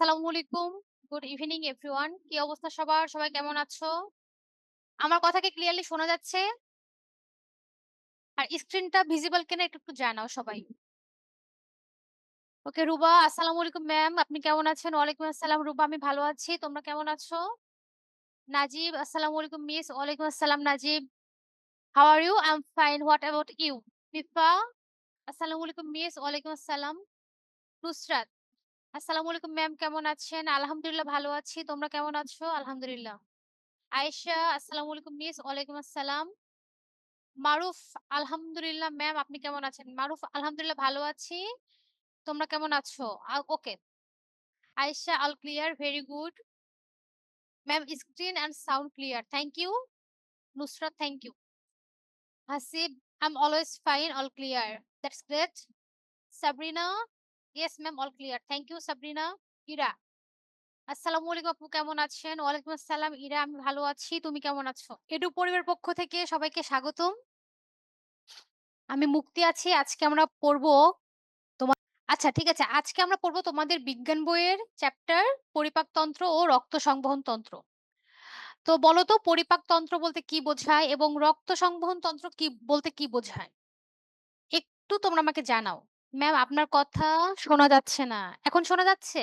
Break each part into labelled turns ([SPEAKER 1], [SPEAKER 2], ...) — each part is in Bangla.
[SPEAKER 1] আসসালামু আলাইকুম। Good evening everyone. কি অবস্থা সবার? সবাই কেমন আছো? আমার কথা কি ক্লিয়ারলি শোনা যাচ্ছে? আর স্ক্রিনটা ভিজিবল কিনা একটু জানাও সবাই। ওকে রুবা, আসসালামু আলাইকুম ম্যাম। আপনি কেমন আছেন? ওয়ালাইকুম আসসালাম রুবা, আমি ভালো আছি। তোমরা কেমন আছো? নাজিব, আসসালামু আলাইকুম মিস। ওয়ালাইকুম আসসালাম Najib. How are you? I am fine. What about you? ফিফা, আসসালামু আলাইকুম মিস। ওয়ালাইকুম আসসালাম। নুসরাত, আসসালামু আলাইকুম ম্যাম কেমন আছেন? আলহামদুলিল্লাহ ভালো আছি। তোমরা কেমন আছো? আলহামদুলিল্লাহ। আয়েশা, আসসালামু আলাইকুম মিস। ওয়ালাইকুম আসসালাম। মারুফ, আলহামদুলিল্লাহ ম্যাম আপনি কেমন আছেন? মারুফ, আলহামদুলিল্লাহ ভালো আছি। তোমরা কেমন আছো? Okay. Ayesha, all clear, very good. Ma'am screen and sound clear. Thank you. Nusrat, thank you. Hasib, I am always fine, all clear. That's great. Sabrina, yes ma'am, all clear. Thank you Sabrina. Ira, আসসালামু আলাইকুম আপু কেমন আছেন? ওয়ালাইকুম আসসালাম ইরা, আমি ভালো আছি। তুমি কেমন আছো? এডু পরিবারের পক্ষ থেকে সবাইকে স্বাগতম। আমি মুক্তি আছি। আজকে আমরা পড়বো আচ্ছা ঠিক আছে। আজকে আমরা পড়বো তোমাদের বিজ্ঞান বইয়ের চ্যাপ্টার পরিপাকতন্ত্র ও রক্ত সংবহন তন্ত্র। তো বলো তো পরিপাকতন্ত্র বলতে কি বোঝায় এবং রক্ত সংবহন তন্ত্র কি বলতে কি বোঝায়? একটু তোমরা আমাকে জানাও। ম্যাম আপনার কথা শোনা যাচ্ছে না। এখন শোনা যাচ্ছে?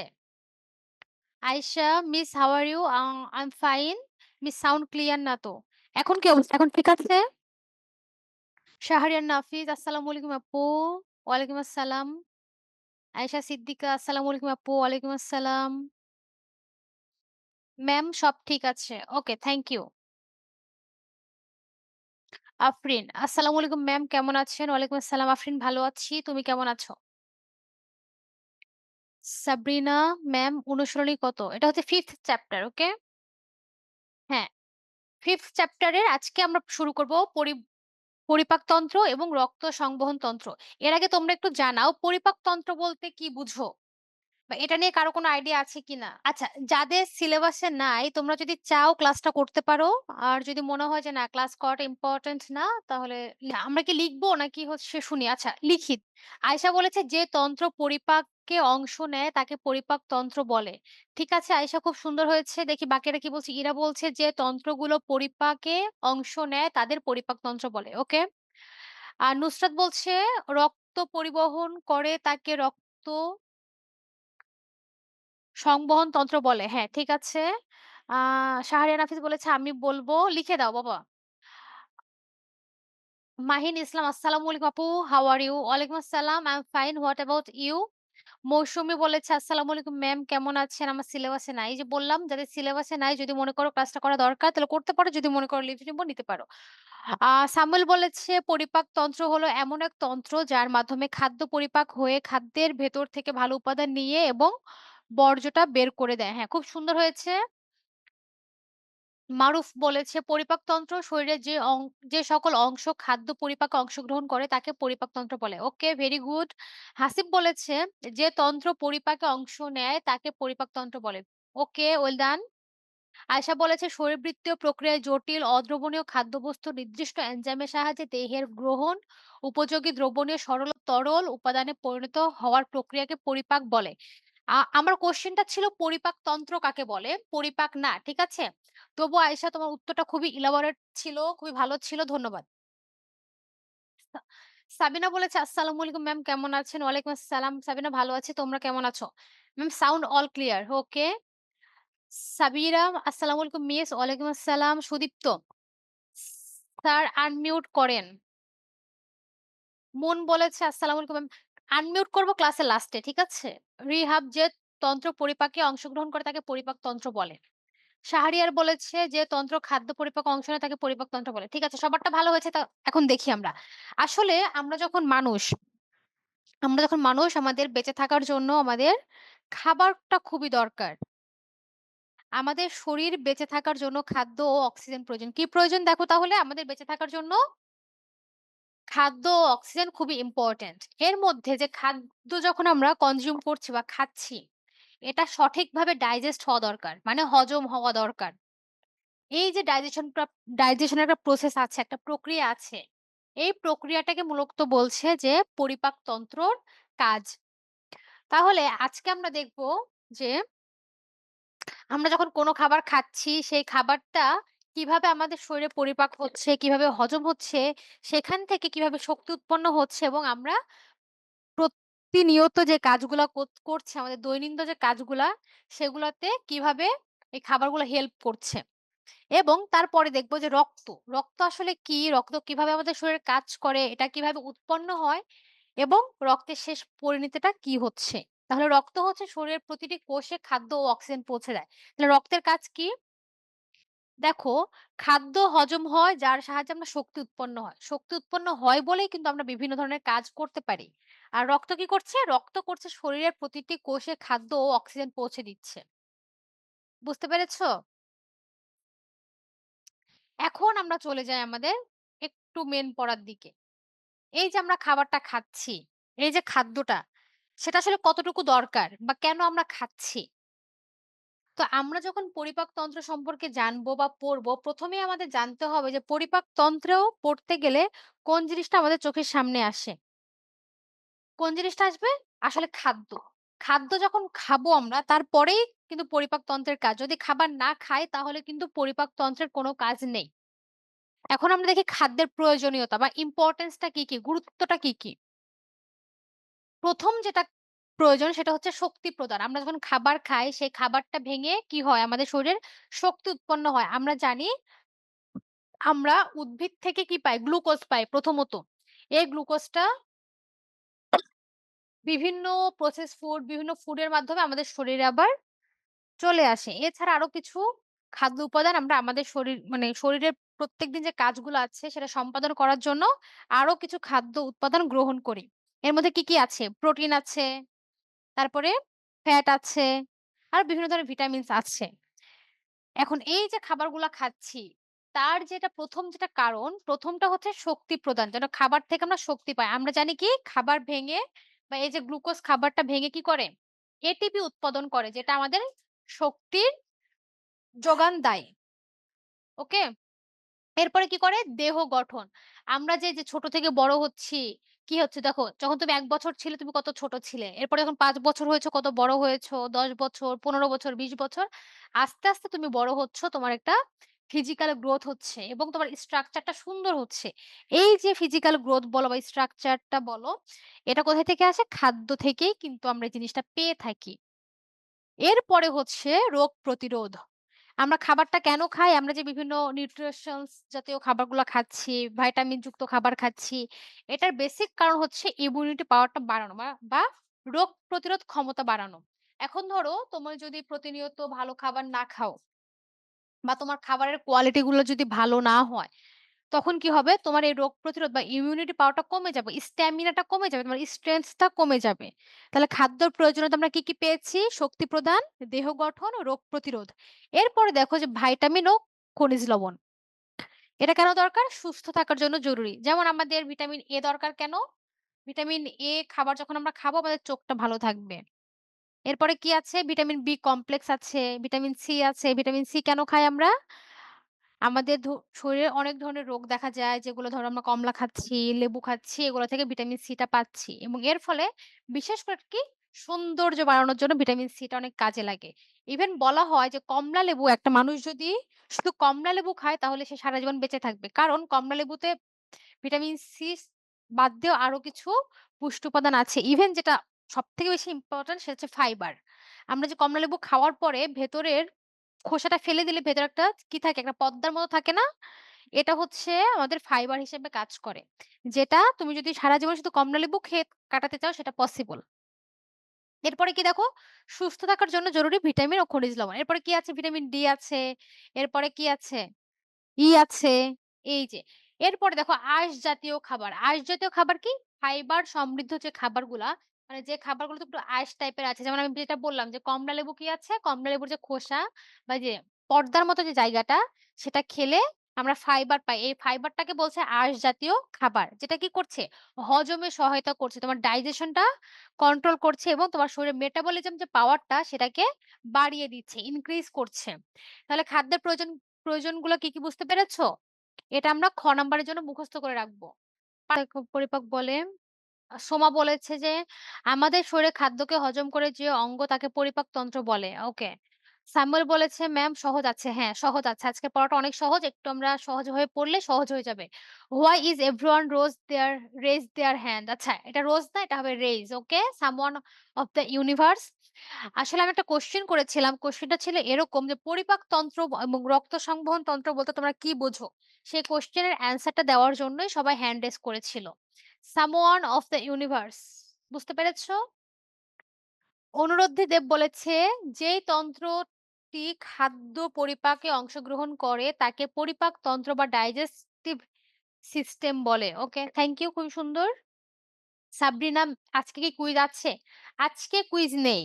[SPEAKER 1] Ayesha, miss how are you? I am fine. Miss sound clear না তো। এখন কি অবস্থা? এখন ঠিক আছে? শাহরিয়ার নাফিজ, আসসালামু আলাইকুম আপু। ওয়ালাইকুম আসসালাম। আয়েশা সিদ্দিকা, আসসালামু আলাইকুম আপু। ওয়ালাইকুম আসসালাম। ম্যাম সব ঠিক আছে। ওকে, থ্যাংক ইউ। আফরিন, আসসালামু আলাইকুম ম্যাম কেমন আছেন? ওয়ালাইকুম আসসালাম আফরিন, ভালো আছি। তুমি কেমন আছো? সাবরিনা ম্যাম, অনুসরণী কত? এটা হচ্ছে 5th চ্যাপ্টার, ওকে? হ্যাঁ, 5th চ্যাপ্টারের আজকে আমরা শুরু করব পরিপাকতন্ত্র এবং রক্ত সংবহন তন্ত্র। এর আগে তোমরা একটু জানাও পরিপাকতন্ত্র বলতে কি বুঝো? বা এটা নিয়ে কারো কোনো আইডিয়া আছে কিনা? আচ্ছা, যাদের সিলেবাসে নাই তোমরা যদি চাও ক্লাসটা করতে পারো। আর যদি মনে হয় যে না ক্লাস করাটা ইম্পর্টেন্ট না তাহলে আমরা কি লিখবো নাকি হচ্ছে শুনি? আচ্ছা লিখি। আয়েশা বলেছে যে তন্ত্র পরিপাকে অংশ নেয় তাকে পরিপাক তন্ত্র বলে। ঠিক আছে আয়েশা, খুব সুন্দর হয়েছে। দেখি বাকিরা কি বলছে। ইরা বলছে যে তন্ত্রগুলো পরিপাকে অংশ নেয় তাদের পরিপাক তন্ত্র বলে, ওকে? আর নুসরাত বলছে রক্ত পরিবহন করে তাকে রক্ত সংবহন তন্ত্র বলে। হ্যাঁ, ঠিক আছে। আ শাহরিয়ার নাফিস বলেছে আমি বলবো। লিখে দাও বাবা। মাহিন ইসলাম, আসসালামু আলাইকুম আপু। How are you? ওয়ালাইকুম আসসালাম। I am fine. What about you? Mousumi বলেছে আসসালামু আলাইকুম ম্যাম কেমন আছেন? আমার সিলেবাসে নাই। এই যে বললাম যাদের সিলেবাসে নাই যদি মনে করো ক্লাসটা করা দরকার তাহলে করতে পারো। যদি মনে করো লিভ নিবো নিতে পারো। সামুয়েল বলেছে পরিপাক তন্ত্র হলো এমন এক তন্ত্র যার মাধ্যমে খাদ্য পরিপাক হয়ে খাদ্যের ভেতর থেকে ভালো উপাদান নিয়ে এবং বর্জ্যটা বের করে দেয়। হ্যাঁ, খুব সুন্দর হয়েছে। মারুফ বলেছে পরিপাকতন্ত্র শরীরের যে সকল অংশ খাদ্য পরিপাকে অংশগ্রহণ করে তাকে পরিপাকতন্ত্র বলে। ওকে, ভেরি গুড। হাসিব বলেছে যে তন্ত্র পরিপাকে অংশ নেয় তাকে পরিপাকতন্ত্র বলে। ওকে, ওয়েল ডান। আয়শা বলেছে শরীরবৃত্তীয় প্রক্রিয়ায় জটিল অদ্রবণীয় খাদ্যবস্তু নির্দিষ্ট এনজাইমের সাহায্যে দেহের গ্রহণ উপযোগী দ্রবণীয় সরল ও তরল উপাদানে পরিণত হওয়ার প্রক্রিয়াকে পরিপাক বলে। আমার কোশ্চেনটা ছিল পরিপাক তন্ত্র কাকে বলে, পরিপাক না, ঠিক আছে? তবু আয়েশা তোমার উত্তরটা খুবই ইলাবোরেট ছিল, খুবই ভালো ছিল। ধন্যবাদ। সা- সাবিনা বলেছে আসসালামু আলাইকুম ম্যাম কেমন আছেন? ওয়ালাইকুম আসসালাম সাবিনা, ভালো আছি। তোমরা কেমন আছো? ম্যাম সাউন্ড অল ক্লিয়ার, ওকে। সাবিরা, আসসালামু আলাইকুম মিস। ওয়ালাইকুম আসসালাম। সুদীপ্ত, স্যার আনমিউট করেন। মন বলেছে আসসালামু আলাইকুম ম্যাম। আনমিউট করব ক্লাসের লাস্টে, ঠিক আছে? রিহাব যে তন্ত্র পরিপাকে অংশগ্রহণ করে তাকে পরিপাক তন্ত্র বলে। শাহরিয়ার বলেছে যে তন্ত্র খাদ্য পরিপাক অংশ নেয় তাকে পরিপাক তন্ত্র বলে। ঠিক আছে, সবারটা ভালো হয়েছে। তা এখন দেখি আমরা আসলে আমরা যখন মানুষ আমাদের বেঁচে থাকার জন্য আমাদের খাবারটা খুবই দরকার। আমাদের শরীর বেঁচে থাকার জন্য খাদ্য ও অক্সিজেন প্রয়োজন। কি প্রয়োজন দেখো তাহলে? আমাদের বেঁচে থাকার জন্য খাদ্য ও অক্সিজেন খুবই ইম্পোর্টেন্ট। এর মধ্যে যে খাদ্য যখন আমরা কনজিউম করছি বা খাচ্ছি, এটা সঠিকভাবে ডাইজেস্ট হওয়া দরকার। মানে হজম হওয়া দরকার। এই যে ডাইজেশনের একটা প্রসেস আছে, একটা প্রক্রিয়া আছে। এই প্রক্রিয়াটাকে মূলত বলছে যে পরিপাক তন্ত্রর কাজ। তাহলে আজকে আমরা দেখব যে আমরা যখন কোনো খাবার খাচ্ছি, সেই খাবারটা কিভাবে আমাদের শরীরে পরিপাক হচ্ছে, কিভাবে হজম হচ্ছে, সেখান থেকে কিভাবে শক্তি উৎপন্ন হচ্ছে এবং আমরা প্রতিনিয়ত যে কাজগুলা করছি, আমাদের দৈনন্দিন যে কাজগুলা, সেগুলাতে কিভাবে এই খাবারগুলা হেল্প করছে। এবং তারপরে দেখব যে রক্ত। রক্ত আসলে কি? রক্ত কিভাবে আমাদের শরীরে কাজ করে? এটা কিভাবে উৎপন্ন হয়? এবং রক্তের শেষ পরিণতিটা কি হচ্ছে? তাহলে রক্ত হচ্ছে শরীরের প্রতিটি কোষে খাদ্য ও অক্সিজেন পৌঁছে দেয়। তাহলে রক্তের কাজ কি? দেখো, খাদ্য হজম হয় যার সাহায্যে আমরা শক্তি উৎপন্ন হয়। শক্তি উৎপন্ন হয় বলেই কিন্তু আমরা বিভিন্ন ধরনের কাজ করতে পারি। আর রক্ত কি করছে? রক্ত করছে শরীরের প্রতিটি কোষে খাদ্য ও অক্সিজেন পৌঁছে দিচ্ছে। বুঝতে পেরেছ? এখন আমরা চলে যাই আমাদের একটু মেইন পড়ার দিকে। এই যে আমরা খাবারটা খাচ্ছি, এই যে খাদ্যটা, সেটা আসলে কতটুকু দরকার বা কেন আমরা খাচ্ছি? তো আমরা যখন পরিপাকতন্ত্র সম্পর্কে জানবো বা পড়বো, ১ম এই আমাদের জানতে হবে যে পরিপাকতন্ত্রেও পড়তে গেলে কোন জিনিসটা আমাদের চোখের সামনে আসে? কোন জিনিসটা আসবে? আসলে খাদ্য। খাদ্য যখন খাবো আমরা তারপরেই কিন্তু পরিপাকতন্ত্রের কাজ। যদি খাবার না খাই তাহলে কিন্তু পরিপাকতন্ত্রের কোনো কাজ নেই। এখন আমরা দেখি খাদ্যের প্রয়োজনীয়তা বা ইম্পোর্টেন্স টা কি, কি? গুরুত্বটা কি, কি? ১ম যেটা প্রয়োজন সেটা হচ্ছে শক্তি প্রদান। আমরা যখন খাবার খাই সেই খাবারটা ভেঙে কি হয়? আমাদের শরীরের শক্তি উৎপন্ন হয়। আমরা জানি আমরা উদ্ভিদ থেকে কি পাই? গ্লুকোজ পাই প্রথমত। এই গ্লুকোজটা বিভিন্ন প্রসেস ফুড, বিভিন্ন ফুডের মাধ্যমে আমাদের শরীরে আবার চলে আসে। এছাড়া আরো কিছু খাদ্য উপাদান আমরা আমাদের শরীরের প্রত্যেকদিন যে কাজগুলো আছে সেটা সম্পাদন করার জন্য আরো কিছু খাদ্য উৎপাদন গ্রহণ করি। এর মধ্যে কি, কি আছে? প্রোটিন আছে, তারপরে ফ্যাট আছে, আর বিভিন্ন ধরনের ভিটামিনস আছে। এখন এই যে খাবারগুলা খাচ্ছি, তার যেটা ১ম যেটা কারণ, ১ম টা হচ্ছে শক্তি প্রদান। যেন খাবার থেকে আমরা শক্তি পাই। আমরা জানি কি খাবার ভেঙে বা এই যে গ্লুকোজ খাবারটা ভেঙে কি করে? এটিপি উৎপাদন করে যেটা আমাদের শক্তির যোগান দেয়। ওকে? এরপরে কি করে? দেহ গঠন। আমরা যে ছোট থেকে বড় হচ্ছি, কি হচ্ছে দেখো, যখন তুমি ১ বছর ছিলে তুমি কত ছোট ছিলে। এরপরে যখন ৫ বছর হয়েছো কত বড় হয়েছো, ১০ বছর, ১৫ বছর, ২০ বছর। আস্তে, আস্তে তুমি বড় হচ্ছ। তোমার একটা ফিজিক্যাল গ্রোথ হচ্ছে এবং তোমার স্ট্রাকচারটা সুন্দর হচ্ছে। এই যে ফিজিক্যাল গ্রোথ বলো বা স্ট্রাকচারটা বলো, এটা কোথায় থেকে আসে? খাদ্য থেকেই কিন্তু আমরা এই জিনিসটা পেয়ে থাকি। এরপরে হচ্ছে রোগ প্রতিরোধ। আমরা খাবারটা কেন খাই? আমরা যে বিভিন্ন নিউট্রিশনস জাতীয় খাবারগুলা খাচ্ছি, ভাইটামিন যুক্ত খাবার খাচ্ছি, এটার বেসিক কারণ হচ্ছে ইমিউনিটি পাওয়ারটা বাড়ানো বা রোগ প্রতিরোধ ক্ষমতা বাড়ানো। এখন ধরো তুমি যদি প্রতিনিয়ত ভালো খাবার না খাও বা তোমার খাবারের কোয়ালিটি গুলো যদি ভালো না হয়, তখন কি হবে? তোমার এই রোগ প্রতিরোধ বা ইমিউনিটি পাওয়ারটা কমে যাবে। স্ট্যামিনাটা কমে যাবে। তোমার স্ট্রেংথটা কমে যাবে। তাহলে খাদ্যর প্রয়োজনীয়তা আমরা কি, কি পেয়েছি? শক্তি প্রদান, দেহ গঠন, রোগ প্রতিরোধ। এরপরে দেখো যে ভাইটামিন ও খনিজ লবণ। এটা কেন দরকার? সুস্থ থাকার জন্য জরুরি। যেমন আমাদের ভিটামিন এ দরকার কেন? ভিটামিন এ খাবার যখন আমরা খাবো আমাদের চোখটা ভালো থাকবে। এরপরে কি আছে? ভিটামিন বি কমপ্লেক্স আছে, ভিটামিন সি আছে। ভিটামিন সি কেন খাই আমরা? আমাদের শরীরে অনেক ধরনের রোগ দেখা যায় যেগুলো ধরো আমরা কমলা খাচ্ছি, লেবু খাচ্ছি এগুলো থেকে ভিটামিন সি টা পাচ্ছি এবং এর ফলে বিশেষ করে কি সৌন্দর্য বাড়ানোর জন্য ভিটামিন সি টা অনেক কাজে লাগে। ইভেন বলা হয় যে কমলা লেবু একটা মানুষ যদি শুধু কমলা লেবু খায় তাহলে সে সারা জীবন বেঁচে থাকবে। কারণ কমলা লেবুতে ভিটামিন সি বাদ দিয়েও আরো কিছু পুষ্টি উপাদান আছে। ইভেন যেটা সবথেকে বেশি ইম্পোর্টেন্ট সেটা হচ্ছে ফাইবার। আমরা যে কমলালেবু খাওয়ার পরে ভেতরের খোসাটা ফেলে দিলে ভেতরে একটা কি থাকে? একটা পর্দার মতো থাকে না? এটা হচ্ছে আমাদের ফাইবার হিসেবে কাজ করে। যেটা তুমি যদি সারা জীবন শুধু কমলালেবু খেয়ে কাটাতে চাও সেটা পসিবল। এরপরে কি দেখো? সুস্থ থাকার জন্য জরুরি ভিটামিন ও খনিজ লবণ। এরপরে কি আছে? ভিটামিন ডি আছে। এরপরে কি আছে? আছে, এই যে। এরপরে দেখো আঁশ জাতীয় খাবার। আঁশ জাতীয় খাবার কি? ফাইবার সমৃদ্ধ যে খাবারগুলা, মানে যে খাবারগুলোতে একটু আঁশ টাইপের আছে। যেমন আমি যেটা বললাম যে কমলা লেবু কি আছে? কমলা লেবুর যে খোসা বা যে পর্দার মতো যে জায়গাটা, সেটা খেলে আমরা ফাইবার পাই। এই ফাইবারটাকে বলছে আঁশ জাতীয় খাবার। যেটা কি করছে? হজমে সহায়তা করছে। তোমার ডাইজেশনটা কন্ট্রোল করছে এবং তোমার শরীরের মেটাবলিজম যে পাওয়ারটা সেটাকে বাড়িয়ে দিচ্ছে, ইনক্রিজ করছে। তাহলে খাদ্যের প্রয়োজনগুলো কি, কি বুঝতে পেরেছ? এটা আমরা খ নাম্বারের জন্য মুখস্থ করে রাখবো। পরিপাক বলে সোমা বলেছে যে, "আমাদের শরীরে খাদ্যকে হজম করে যে অঙ্গ তাকে পরিপাকতন্ত্র বলে।" ওকে। সামুয়েল বলেছে, "ম্যাম সহজ আছে।" হ্যাঁ, সহজ আছে। আজকের পড়াটা অনেক সহজ। একটু আমরা সহজভাবে পড়লে সহজ হয়ে যাবে। Why is everyone raise their hand? আচ্ছা, এটা রোজ না, এটা হবে raise. Okay? Someone of the universe। আসলে আমি একটা কোয়েশ্চেন করেছিলাম। কোয়েশ্চেনটা ছিল এরকম যে পরিপাকতন্ত্র এবং রক্ত সংবহন তন্ত্র বলতে তোমরা কি বোঝো? সেই কোয়েশ্চেনের অ্যান্সারটা দেওয়ার জন্যই সবাই হ্যান্ড রেইজ করেছিল। Someone of the universe। বুঝতে পেরেছ? অনুরোধী দেব বলেছে, "যেই তন্ত্রটি খাদ্য পরিপাকে অংশগ্রহণ করে তাকে পরিপাক তন্ত্র বা ডাইজেস্টিভ সিস্টেম বলে।" ওকে, থ্যাংক ইউ। খুবই সুন্দর। সাবরিনা, আজকে কি কুইজ আছে? আজকে কুইজ নেই।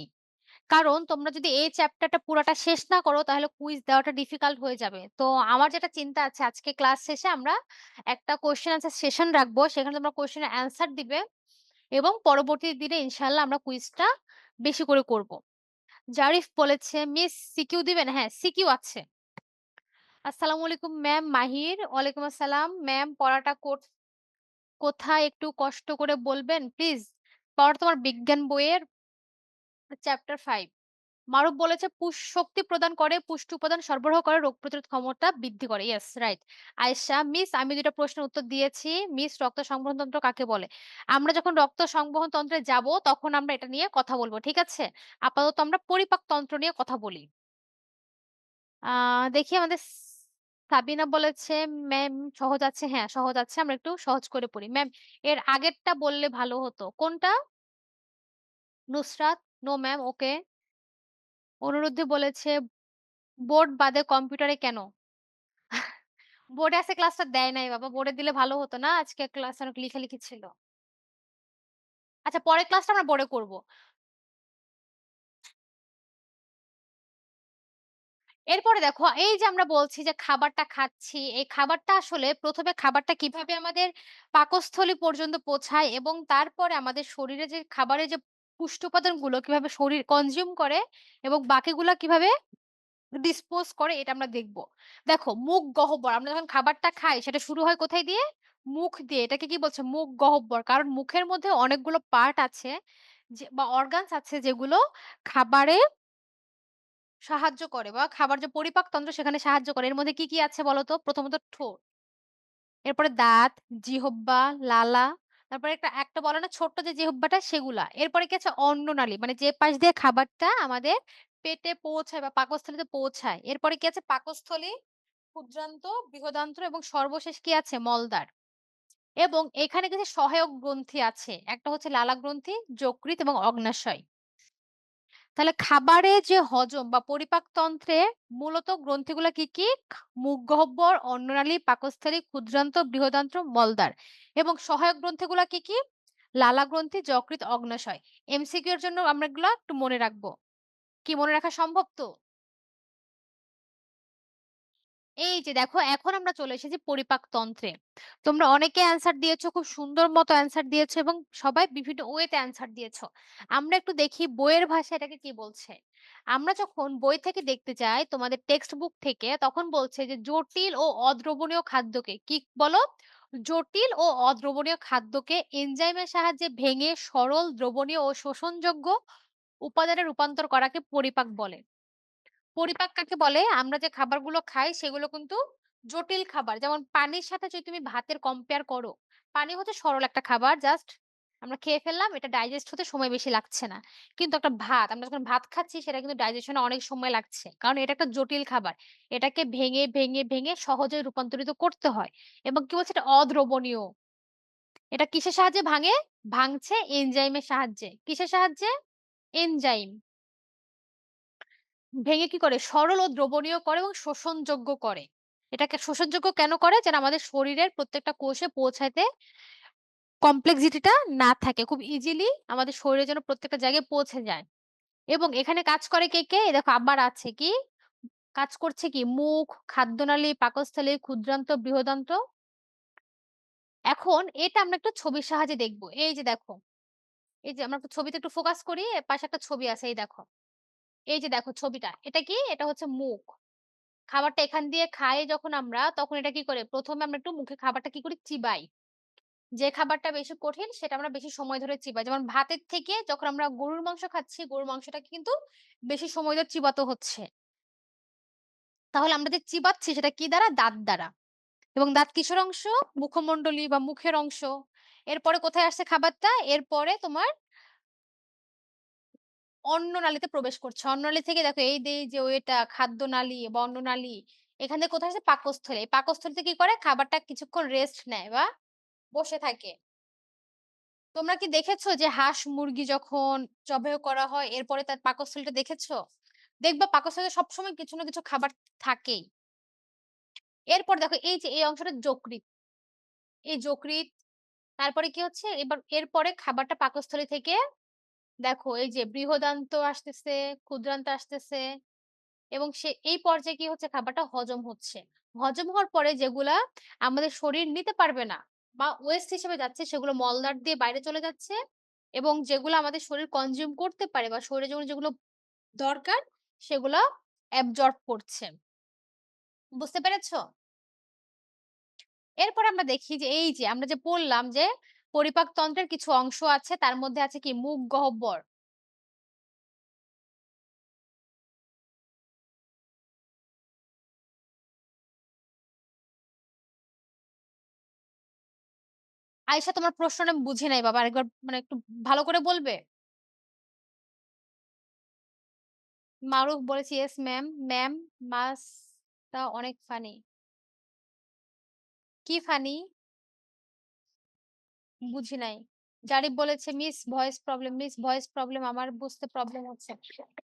[SPEAKER 1] কারণ তোমরা যদি এই চ্যাপ্টারটা পুরাটা শেষ না করো তাহলে কুইজ দেওয়াটা ডিফিকাল্ট হয়ে যাবে। তো আমার যেটা চিন্তা আছে, আজকে ক্লাস শেষে আমরা একটা কোয়েশ্চেন আনসার সেশন রাখবো। সেখানে তোমরা কোয়েশ্চেনের অ্যান্সার দিবে এবং পরবর্তী দিনে ইনশাআল্লাহ আমরা কুইজটা বেশি করে করব। জারিফ বলেছে, "মিস সিকিউ দিবেন?" হ্যাঁ, সিকিউ আছে। আসসালামু আলাইকুম ম্যাম মাহির। ওয়ালাইকুম আসসালাম। ম্যাম পড়াটা কোথায় একটু কষ্ট করে বলবেন প্লিজ? পড়াটা তোমার বিজ্ঞান বইয়ের চ্যাপ্টার 5। মারুফ বলেছে, শক্তি প্রদান করে, পুষ্টি উপাদান সরবরাহ করে, রোগ প্রতিরোধ ক্ষমতা বৃদ্ধি করে। Yes, right. আয়েশা, মিস আমি ২ টা প্রশ্নের উত্তর দিয়েছি। মিস রক্ত সংবহন তন্ত্র কাকে বলে? আমরা যখন রক্ত সংবহন তন্ত্রে যাব তখন আমরা এটা নিয়ে কথা বলব। ঠিক আছে? আপাতত আমরা পরিপাক তন্ত্র নিয়ে কথা বলি। আ দেখি আমাদের সাবিনা বলেছে, "ম্যাম সহজ আছে।" হ্যাঁ, সহজ আছে। আমরা একটু সহজ করে পড়ি। ম্যাম এর আগেরটা বললে ভালো হতো। কোনটা? Nusrat? No ma'am. Okay. Anuruddhi বলেছে, "বোর্ড বাদে কম্পিউটারে কেন?" বোর্ডে আজকে ক্লাসটা দেয় নাই বাবা। বোর্ডে দিলে ভালো হতো না? আজকে ক্লাস অনেক লিখালিখি ছিল। আচ্ছা, পরের ক্লাসটা আমরা বোর্ডে করব। এরপরে দেখো, এই যে আমরা বলছি যে খাবারটা খাচ্ছি, এই খাবারটা আসলে ১ম এ খাবারটা কিভাবে আমাদের পাকস্থলী পর্যন্ত পৌঁছায় এবং তারপরে আমাদের শরীরে যে খাবারের যে পুষ্টি উপাদানগুলো কিভাবে শরীর কনজিউম করে এবং বাকিগুলা কিভাবে ডিসপোজ করে এটা আমরা দেখব। দেখো, মুখ গহ্বর, আমরা যখন খাবারটা খাই সেটা শুরু হয় কোথায় দিয়ে? মুখ দিয়ে। এটাকে কি বলছে? মুখ গহ্বর। কারণ মুখের মধ্যে অনেকগুলো পার্ট আছে যে বা অর্গানস আছে যেগুলো খাবারে সাহায্য করে বা খাবার যে পরিপাকতন্ত্র সেখানে সাহায্য করে। এর মধ্যে কি, কি আছে বলতো? প্রথমত ঠোঁট, এরপরে দাঁত, জিহ্বা, লালা, তারপরে একটা একটা বলে না ছোট্ট যে জিহ্বাটা সেগুলা। এরপরে কি আছে? অন্ননালী, মানে যে পাশ দিয়ে খাবারটা আমাদের পেটে পৌঁছায় বা পাকস্থলীতে পৌঁছায়। এরপরে কি আছে? পাকস্থলী, ক্ষুদ্রান্ত, বৃহদান্ত্র এবং সর্বশেষ কি আছে? মলদ্বার। এবং এখানে কিছু সহায়ক গ্রন্থি আছে। একটা হচ্ছে লালা গ্রন্থি, যকৃৎ এবং অগ্ন্যাশয়। তাহলে খাবারে যে হজম বা পরিপাকতন্ত্রে মূলত গ্রন্থিগুলা কি, কি? মুখগহ্বর, অন্ননালী, পাকস্থলী, ক্ষুদ্রান্ত, বৃহদান্ত্র, মলদ্বার। এবং সহায়ক গ্রন্থিগুলা কি, কি? লালা গ্রন্থি, যকৃৎ, অগ্ন্যাশয়। এমসিকিউ এর জন্য আমরা এগুলা একটু মনে রাখবো। কি মনে রাখা সম্ভব তো? এই যে দেখো, এখন আমরা চলে এসেছি পরিপাকতন্ত্রে। তোমরা অনেকে অ্যান্সার দিয়েছো, খুব সুন্দর মতো অ্যান্সার দিয়েছো এবং সবাই বিভিন্ন ওয়েতে অ্যান্সার দিয়েছো। আমরা একটু দেখি বইয়ের ভাষায় এটাকে কি বলছে। আমরা যখন বই থেকে দেখতে যাই তোমাদের টেক্সট বুক থেকে, তখন বলছে যে জটিল ও অদ্রবণীয় খাদ্যকে কি বলো? জটিল ও অদ্রবণীয় খাদ্যকে এনজাইমের সাহায্যে ভেঙে সরল, দ্রবণীয় ও শোষণযোগ্য উপাদানে রূপান্তর করাকে পরিপাক বলে। পরিপাক কাকে বলে? আমরা যে খাবারগুলো খাই সেগুলো কিন্তু জটিল খাবার। যেমন পানির সাথে যদি তুমি ভাতের কম্পেয়ার করো, পানি হচ্ছে সরল একটা খাবার। জাস্ট আমরা খেয়ে ফেললাম, এটা ডাইজেস্ট হতে সময় বেশি লাগছে না। কিন্তু একটা ভাত, আমরা যখন ভাত খাচ্ছি সেটা কিন্তু ডাইজেশনে অনেক সময় লাগছে। কারণ এটা একটা জটিল খাবার। এটাকে ভেঙে, ভেঙে, ভেঙে সহজে রূপান্তরিত করতে হয়। এবং কি বলছে? এটা অদ্রবণীয়। এটা কিসের সাহায্যে ভাঙে? ভাঙছে এনজাইমের সাহায্যে। কিসের সাহায্যে? এনজাইম। ভেঙে কি করে? সরল ও দ্রবণীয় করে এবং শোষণযোগ্য করে। এটাকে শোষণযোগ্য কেন করে? যেন আমাদের শরীরের প্রত্যেকটা কোষে পৌঁছাইতে কমপ্লেক্সিটি টা না থাকে। খুব ইজিলি আমাদের শরীরে যেন প্রত্যেকটা জায়গায় পৌঁছে যায়। এবং এখানে কাজ করে কে, কে? এই দেখো আবার আছে কি? কাজ করছে কি? মুখ, খাদ্যনালী, পাকস্থলী, ক্ষুদ্রান্ত, বৃহদান্ত্র। এখন এটা আমরা একটু ছবির সাহায্যে দেখব। এই যে দেখো, এই যে আমরা একটু ছবিতে একটু ফোকাস করি। এর পাশে একটা ছবি আছে, এই দেখো। এই যে দেখো ছবিটা। এটা কি? এটা হচ্ছে মুখ। খাবারটা এখান দিয়ে খাই যখন আমরা, তখন এটা কি করে? ১ম এ আমরা একটু মুখে খাবারটা কি করি? চিবাই। যে খাবারটা বেশি কঠিন সেটা আমরা বেশি সময় ধরে চিবাই। যেমন ভাতের থেকে যখন আমরা গরুর মাংস খাচ্ছি, গরুর মাংসটাকে কিন্তু বেশি সময় ধরে চিবাতে হচ্ছে। তাহলে আমরা যে চিবাচ্ছি সেটা কি দ্বারা? দাঁত দ্বারা। এবং দাঁত কিসের অংশ? মুখমণ্ডলী বা মুখের অংশ। এরপরে কোথায় আসছে খাবারটা? এরপরে তোমার অন্ননালীতে প্রবেশ করছে। অন্ননালী থেকে দেখো এই যে ওইটা খাদ্যনালী বা অন্ননালী এখান থেকে কোথায় আসে? পাকস্থলী। এই পাকস্থলীতে কি করে? খাবারটা কিছুক্ষণ রেস্ট নেয় বা বসে থাকে। তোমরা কি দেখেছো যে হাঁস, মুরগি যখন জবাই করা হয় এরপরে তার পাকস্থলীটা দেখেছো? দেখবা পাকস্থলীতে সবসময় কিছু না কিছু খাবার থাকেই। এরপর দেখো এই যে এই অংশটা যকৃৎ। এই যকৃৎ তারপরে কি হচ্ছে? এবার এরপরে খাবারটা পাকস্থলী থেকে দেখো এই যে বৃহদান্ত আসতেছে, ক্ষুদ্রান্ত আসতেছে এবং এই পর্যায়ে কি হচ্ছে? খাবারটা হজম হচ্ছে। হজম হওয়ার পরে যেগুলা আমাদের শরীর নিতে পারবে না বা ওয়েস্ট হিসেবে যাচ্ছে সেগুলো মলদ্বার দিয়ে বাইরে চলে যাচ্ছে এবং যেগুলো আমাদের শরীর কনজিউম করতে পারে বা শরীরের জন্য যেগুলো দরকার সেগুলা অ্যাবজর্ব করছে। বুঝতে পেরেছ? এরপরে আমরা দেখি যে এই যে আমরা যে পড়লাম যে পরিপাকতন্ত্রের কিছু অংশ আছে তার মধ্যে আছে কি মুখ গহ্বর। আয়েশা তোমার প্রশ্নটা আমি বুঝি নাই বাবা। আরেকবার মানে একটু ভালো করে বলবে? মারুফ বলেছে, "ইয়েস ম্যাম, ম্যাম মাছটা অনেক ফানি।" কি ফানি? বুঝি নাই। জারিফ বলেছে, "miss voice problem, miss voice problem আমার বুঝতে প্রবলেম হচ্ছে।"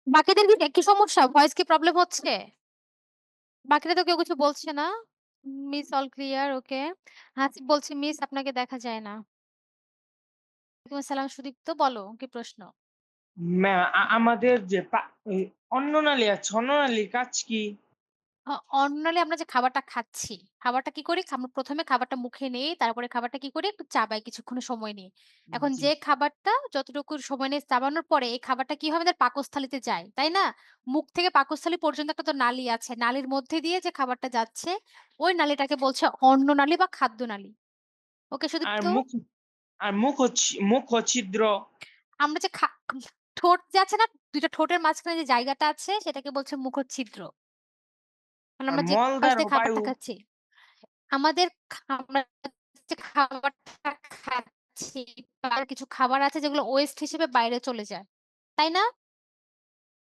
[SPEAKER 1] বাকিদের কি একই সমস্যা? ভয়েস কি প্রবলেম হচ্ছে? বাকিরা তো কেউ কিছু বলছে না। মিস অল ক্লিয়ার, ওকে। হাসিব বলছে, "মিস আপনাকে দেখা যায় না।" ওয়ালাইকুম আসসালাম সুদীপ্ত বলো কি প্রশ্ন?
[SPEAKER 2] আমাদের যে এই অন্ননালী আছে, অন্ননালীর কাজ কি?
[SPEAKER 1] অন্যনালী আমরা যে খাবারটা খাচ্ছি, খাবারটা কি করি? আমরা ১ম এ খাবারটা মুখে নেই, তারপরে খাবারটা কি করি? একটু চাবাই কিছুক্ষণ সময় নিয়ে। এখন
[SPEAKER 2] জি।
[SPEAKER 1] যে খাবারটা যতটুকু সময় নিয়ে চাবানোর পরে এই খাবারটা কি হবে? আমাদের পাকস্থলীতে যায়, তাই না? মুখ থেকে পাকস্থলী পর্যন্ত একটা তো নালী আছে। নালীর মধ্যে দিয়ে যে খাবারটা যাচ্ছে, ওই নালীটাকে বলছে অন্ননালী বা খাদ্যনালী। ওকে
[SPEAKER 2] আর
[SPEAKER 1] সুদীপ্ত?
[SPEAKER 2] মুখ ছিদ্র,
[SPEAKER 1] আমরা যে ঠোঁট যে আছে না? ২ টা ঠোঁটের মাঝখানে যে জায়গাটা আছে সেটাকে বলছে মুখচ্ছিদ্র। মানে
[SPEAKER 2] আর
[SPEAKER 1] আমরা যে পাশ
[SPEAKER 2] মলদ্বার ও
[SPEAKER 1] দিয়ে
[SPEAKER 2] বায়ু।
[SPEAKER 1] খাবারটা খাচ্ছি। আমাদের আমরা যে খাবারটা খাচ্ছি তার কিছু খাবার আছে যেগুলো ওয়েস্ট হিসেবে বাইরে চলে যায়। তাই না?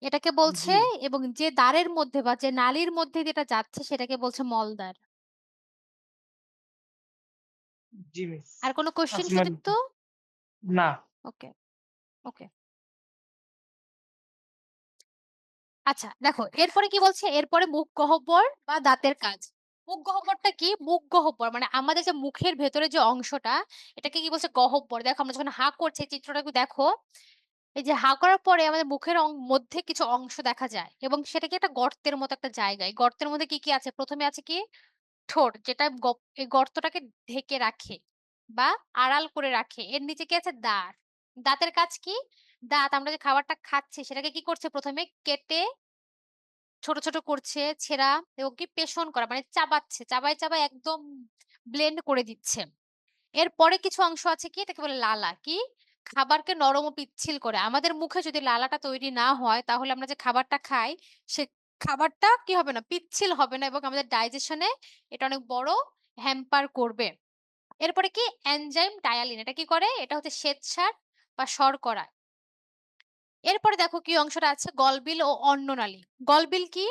[SPEAKER 1] এটাকে বলছে
[SPEAKER 2] জি,
[SPEAKER 1] এবং যে দ্বারের মধ্যে বা যে নালীর মধ্যে দিয়ে এটা যাচ্ছে সেটাকে বলছে মলদ্বার।
[SPEAKER 2] জি মিস।
[SPEAKER 1] আর কোন কোয়েশ্চেন
[SPEAKER 2] আসমান
[SPEAKER 1] সুদীপ্ত?
[SPEAKER 2] না।
[SPEAKER 1] ওকে, ওকে। আচ্ছা দেখো এরপরে কি বলছে? এরপরে মুখ গহ্বর বা দাঁতের কাজ। মুখ গহ্বরটা কি? মুখ গহ্বর মানে আমাদের যে মুখের ভেতরে যে অংশটা এটাকে কি বলছে? গহ্বর। দেখো আমরা যখন হা করছি এই চিত্রটা একটু দেখো। এই যে হা করার পরে আমাদের মুখের মধ্যে কিছু অংশ দেখা যায় এবং সেটা কি একটা গর্তের মতো একটা জায়গা। এই গর্তের মধ্যে কি আছে? ১ম এ আছে কি? ঠোঁট যেটা এই গর্তটাকে ঢেকে রাখে বা আড়াল করে রাখে। এর নিচে কি আছে? দাঁত। দাঁতের কাজ কি? দাঁত আমরা যে খাবারটা খাচ্ছি সেটাকে কি করছে? ১ম এ কেটে ছোট, ছোট করছে, ছেঁড়া এবং কি পেষণ করা মানে চাবাচ্ছে। চাবায়, চাবায় একদম ব্লেন্ড করে দিচ্ছে। এরপরে কিছু অংশ আছে কি? এটাকে বলে লালা। কি? খাবারকে নরম ও পিচ্ছিল করে। আমাদের মুখে যদি লালাটা তৈরি না হয় তাহলে আমরা যে খাবারটা খাই সে খাবারটা কি হবে না? পিচ্ছিল হবে না এবং আমাদের ডাইজেশন এ এটা অনেক বড় হ্যাম্পার করবে। এরপরে কি? এনজাইম ডায়ালিন। এটা কি করে? এটা হচ্ছে শ্বেতসার বা শর্করা। এরপরে দেখো কি অংশটা আছে? গলবিল ও অন্ননালী। গলবিল কি?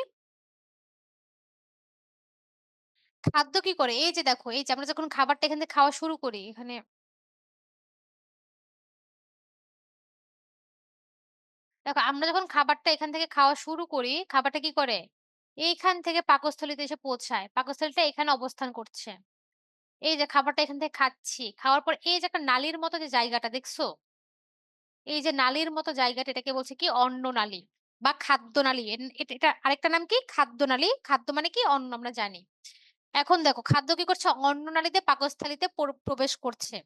[SPEAKER 1] খাদ্য কি করে? এই যে দেখো, এই যে আমরা যখন খাবারটা এখান থেকে খাওয়া শুরু করি, এখানে দেখো আমরা যখন খাবারটা এখান থেকে খাওয়া শুরু করি, খাবারটা কি করে? এইখান থেকে পাকস্থলীতে এসে পৌঁছায়। পাকস্থলীটা এখানে অবস্থান করছে। এই যে খাবারটা এখান থেকে খাচ্ছি। খাওয়ার পর এই যে একটা নালীর মতো যে জায়গাটা দেখছো? এই যে নালীর মতো জায়গাটা এটাকে বলছে কি? অন্ননালী বা খাদ্যনালী। এটা আরেকটা নাম কি? খাদ্যনালী। খাদ্য মানে কি? অন্ন আমরা জানি। এখন দেখো খাদ্য কি করছে? অন্ননালীতে পাকস্থলীতে প্রবেশ করছে।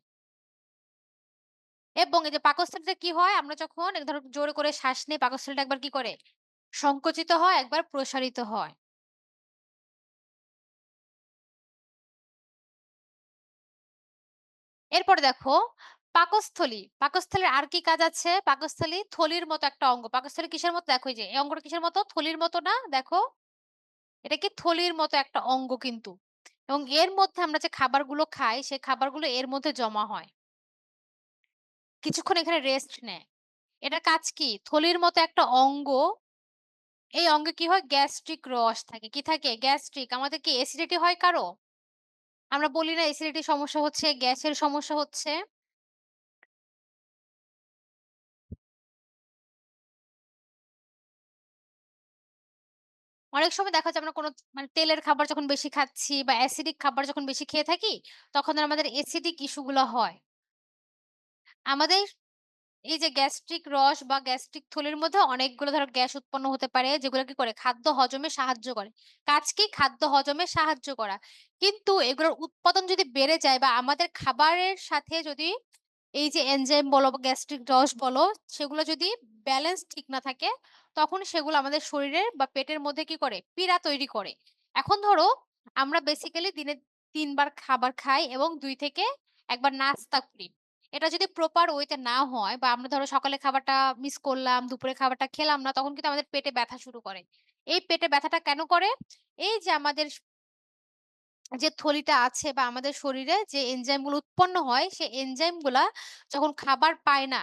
[SPEAKER 1] এবং এই যে পাকস্থলীতে কি হয়? আমরা যখন ধরো জোরে করে শ্বাস নেই পাকস্থলীটা একবার কি করে? সংকুচিত হয়, একবার প্রসারিত হয়। এরপরে দেখো পাকস্থলী। পাকস্থলীর আর কি কাজ আছে? পাকস্থলী থলির মতো একটা অঙ্গ। পাকস্থলী কিসের মতো? দেখো এই যে এই অঙ্গটা কিসের মতো? থলির মতো না? দেখো। এটা কি থলির মতো একটা অঙ্গ কিন্তু। এবং এর মধ্যে আমরা যে খাবারগুলো খাই, সে খাবারগুলো এর মধ্যে জমা হয়। কিছুক্ষণ এখানে রেস্ট নেয়। এটার কাজ কি? থলির মতো একটা অঙ্গ, এই অঙ্গে কি হয়? গ্যাস্ট্রিক রস থাকে। কি থাকে? গ্যাস্ট্রিক। আমাদের কি অ্যাসিডিটি হয় কারো? আমরা বলি না অ্যাসিডিটির সমস্যা হচ্ছে, গ্যাসের সমস্যা হচ্ছে। অনেক সময় দেখা যায় আমরা কোন মানে তেলের খাবার যখন বেশি খাচ্ছি বা অ্যাসিডিক খাবার যখন বেশি খেয়ে থাকি, তখন আমাদের অ্যাসিডিক ইস্যু গুলা হয়। আমাদের এই যে গ্যাস্ট্রিক রস বা গ্যাস্ট্রিক থলির মধ্যে অনেকগুলো ধরো গ্যাস উৎপন্ন হতে পারে যেগুলো কি করে খাদ্য হজমে সাহায্য করে। কাজ কি? খাদ্য হজমে সাহায্য করা। কিন্তু এগুলোর উৎপাদন যদি বেড়ে যায় বা আমাদের খাবারের সাথে যদি এই যে এনজাইম বলো বা গ্যাস্ট্রিক রস বলো সেগুলো যদি ব্যালেন্স ঠিক না থাকে তখন সেগুলো আমাদের শরীরের বা পেটের মধ্যে কি করে? পীড়া তৈরি করে। এখন ধরো আমরা বেসিক্যালি দিনে ৩ বার খাবার খাই এবং ২ থেকে ১ বার নাস্তা করি। এটা যদি প্রপার ওয়েতে না হয় বা আমরা ধরো সকালে খাবারটা মিস করলাম, দুপুরে খাবারটা খেলাম না, তখন কিন্তু আমাদের পেটে ব্যথা শুরু করে। এই পেটে ব্যথাটা কেন করে? এই যে আমাদের যে থলিটা আছে বা আমাদের শরীরে যে এনজাইম গুলো উৎপন্ন হয়, সেই এনজাইম গুলা যখন খাবার পায় না,